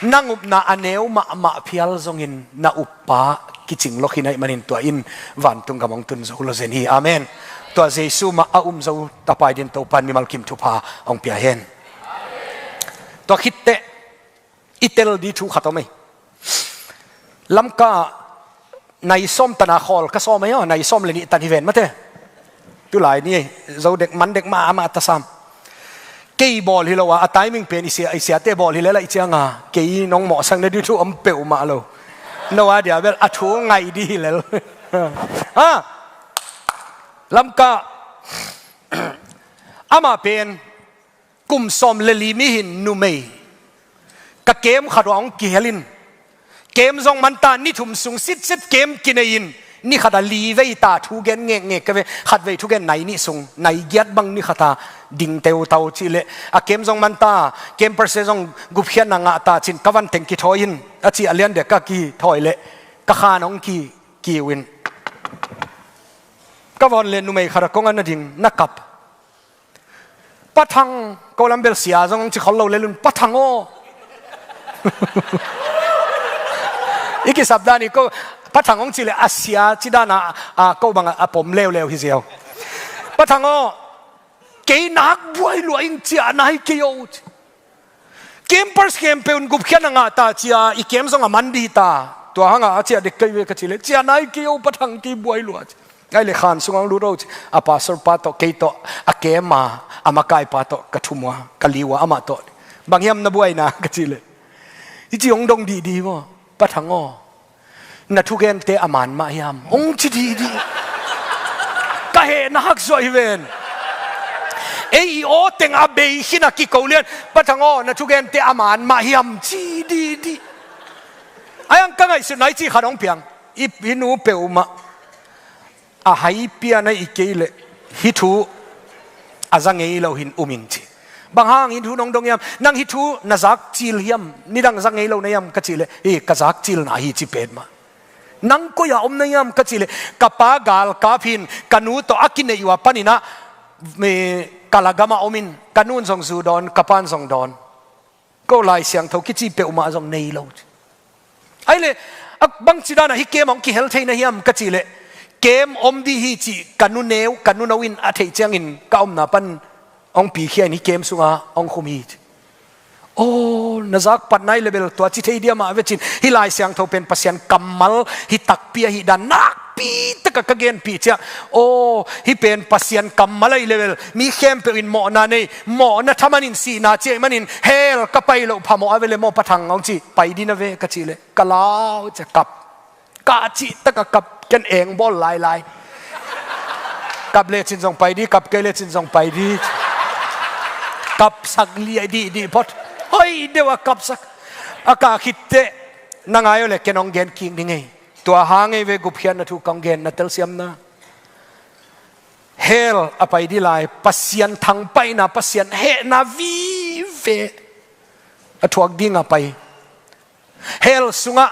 nang na aneu ma phial zongin na upa kiching lokhin ai manin to in van tung gamong tun zo lo zen hi amen to Jesu ma zo tapai din to pan mi malkim thupa ong pia hen to khitte itel di thu khatomai lamka nai som tana khol ka som yo nai som le ni tan hi ven mate tu lai ni zo dek man dek ma ta sam kei bol hi lo wa timing pen isia te bol hi le la ichanga kei nong mo sang ne di thu om peu ma lo no adia bel athu ngai di le lamka ama pen kum som le li mi hin nu mei ka kem khadong ki helin kem zong man ta ni thum sung sit kem kinein นี่ขัดลีเวตาทุกเกนเงก็เวขัดเวทุกเกนไหนนี่ส่งไหนยัดบังนี่ขัดดิ่งเตวเตาจิเลอะเกมซองมันตาเกมเปอร์เซซองกุเพียนนางตาจินกวันเต็งกิทอยินอาจีอเลียนเด็กก็กีถอยเลกะขานองกีวินกวันเลนุไม่ขัดกงอันดิ่งนักกับปะทังโคลัมเบลเซียซองจิเขาเราเลลุนปะทังโออีกสัปดาห์นี้ก็ปะทังองจิเลอาเซียจิดานาก็บังผมเลวฮิเซียวปะทังโอเกนักบวยลวยเจียนายเกียวเกมเปอร์สเกมเป็นกุบเขียนงาตาเจียอีเกมส่งมันดีตาตัวหางอาเจียเด็กเกยเวกจิเลเจียนายเกียวปะทังกีบวยลวยไอ้เลขานสุงังรู้รู้อาปาสร์ปาโตเกยโตอาเกมมาอามากายปาโตกระทุมัวกะลีวะอามาโตบางยามนับวยนะกจิเลอีจีองดงดีวะปะทังโอนัทุเกนเตอมันมายามองจิดีกะเฮนักสวยเวนเอโอเต็งอาเบยขินักกิโกเลียนปะทังโอนัทุเกนเตอมันมายามจีดีไอ้ยังกังไงสุดไหนจีขนมเปียงอีพินูเปอุมาอาหายเปียในอีเกลฮิทูอาจังเอเราหินอุมินจีบางห้างฮิทูน้องดงยามนั่งฮิทูนาจักจิลยามนี่ดังจังเอเราในยามกจิเลกจักจิลนาฮิจิเป็ดมานังก็อย่าอมในยามกจิเลกับปากาลกาพินกันูโตอากินในอยู่ปานินะมีกาลากามาอมินกันูนส่งสูดอนกับปานส่งดอนก็ลายเสียงเท่ากิจิเป็ดมาส่งในเราไอ้เลยบางจิดานะฮิเกมองกิเฮลเทนในยามกจิเลเกมอมดีฮิจิกันูเนวกันูนวินอาเทเจียงินก้าวนาปันองปีเขียนฮิเกมสุงาองคุมีโอ้นาจักปัดไนเลเวลตัวจิตเดียมาเวจินฮิลายเสียงเท่าเป็นปัสยันกัมมัลฮิตักเปียฮิดานักปีตะกะเกนปีเจ้าโอ้ฮิเป็นปัสยันกัมมัลเลเวลมีเข้มเป็นหมอนาเนหมอนาทามันินสีนาเจมันินเฮลกะไปโลพามอเวเลโมปะทังองจีไปดินาเวกะจิเลกะลาวจะกับกะจิตะกะกับกันเองบอลลายกับเลจินส่งไปดีกับเกเลจินส่งไปดีกับสักลีดีพอดเฮ้ยเดี๋ยวกับสักอากาคิดเตะนางไงเลยแกน้องเกนคิงนี่ไงตัวหางไงเวกุเพียนนะทุกกองเกนนะเตลเซียมนะเฮลอไปดีลายปัสยันทางไปนะปัสยันเฮนะวีเวอทวกดิ้งอไปเฮลสุงะ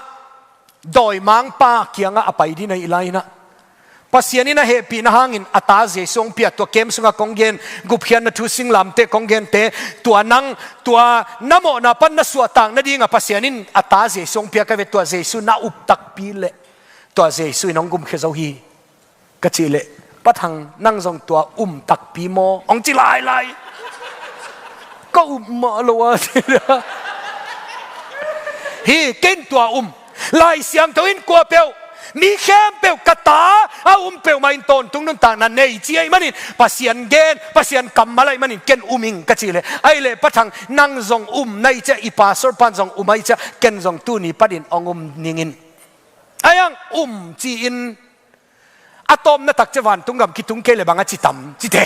ดอยมังป้าเกียงอไปดีในอีไลนะปัสยันนี่นะเฮปีนะหางอินอัตาเจสงเปียตัวเกมสุงะกองเกนกุเพียนนะทุสิงลำเตกองเกนเตตัวนังตัวนโมนะปันนะสวตังนะดีงะปัสยันนินอัตาเจสงเปียกเวตัวเจสุนะอุปตักปีเลตัวเจสุน้องกุมเขจาฮีกะจิเลปะทังนั่งทรงตัวตักปีโมองจิลายก็มาลัวฮีเก่งตัวลายเสียงตัวอินกัวเปียวมีเข้มเปียวกตาเปียวมาอินตนตุงนุนต่างนั้นเนยจีไอมันนี่ปัสยันเกนปัสยันกำมาเลยมันนี่เกนมิงกะจิเลไอเลปะทังนั่งทรงในเจอีปาสอร์ปันทรงไอเจเกนทรงตูนี่ปัดินองนิงินไอยังจีอินอะตอมนัตักเจวันตุงกับคิดตุงเกเลบังอาจิตัมจิเต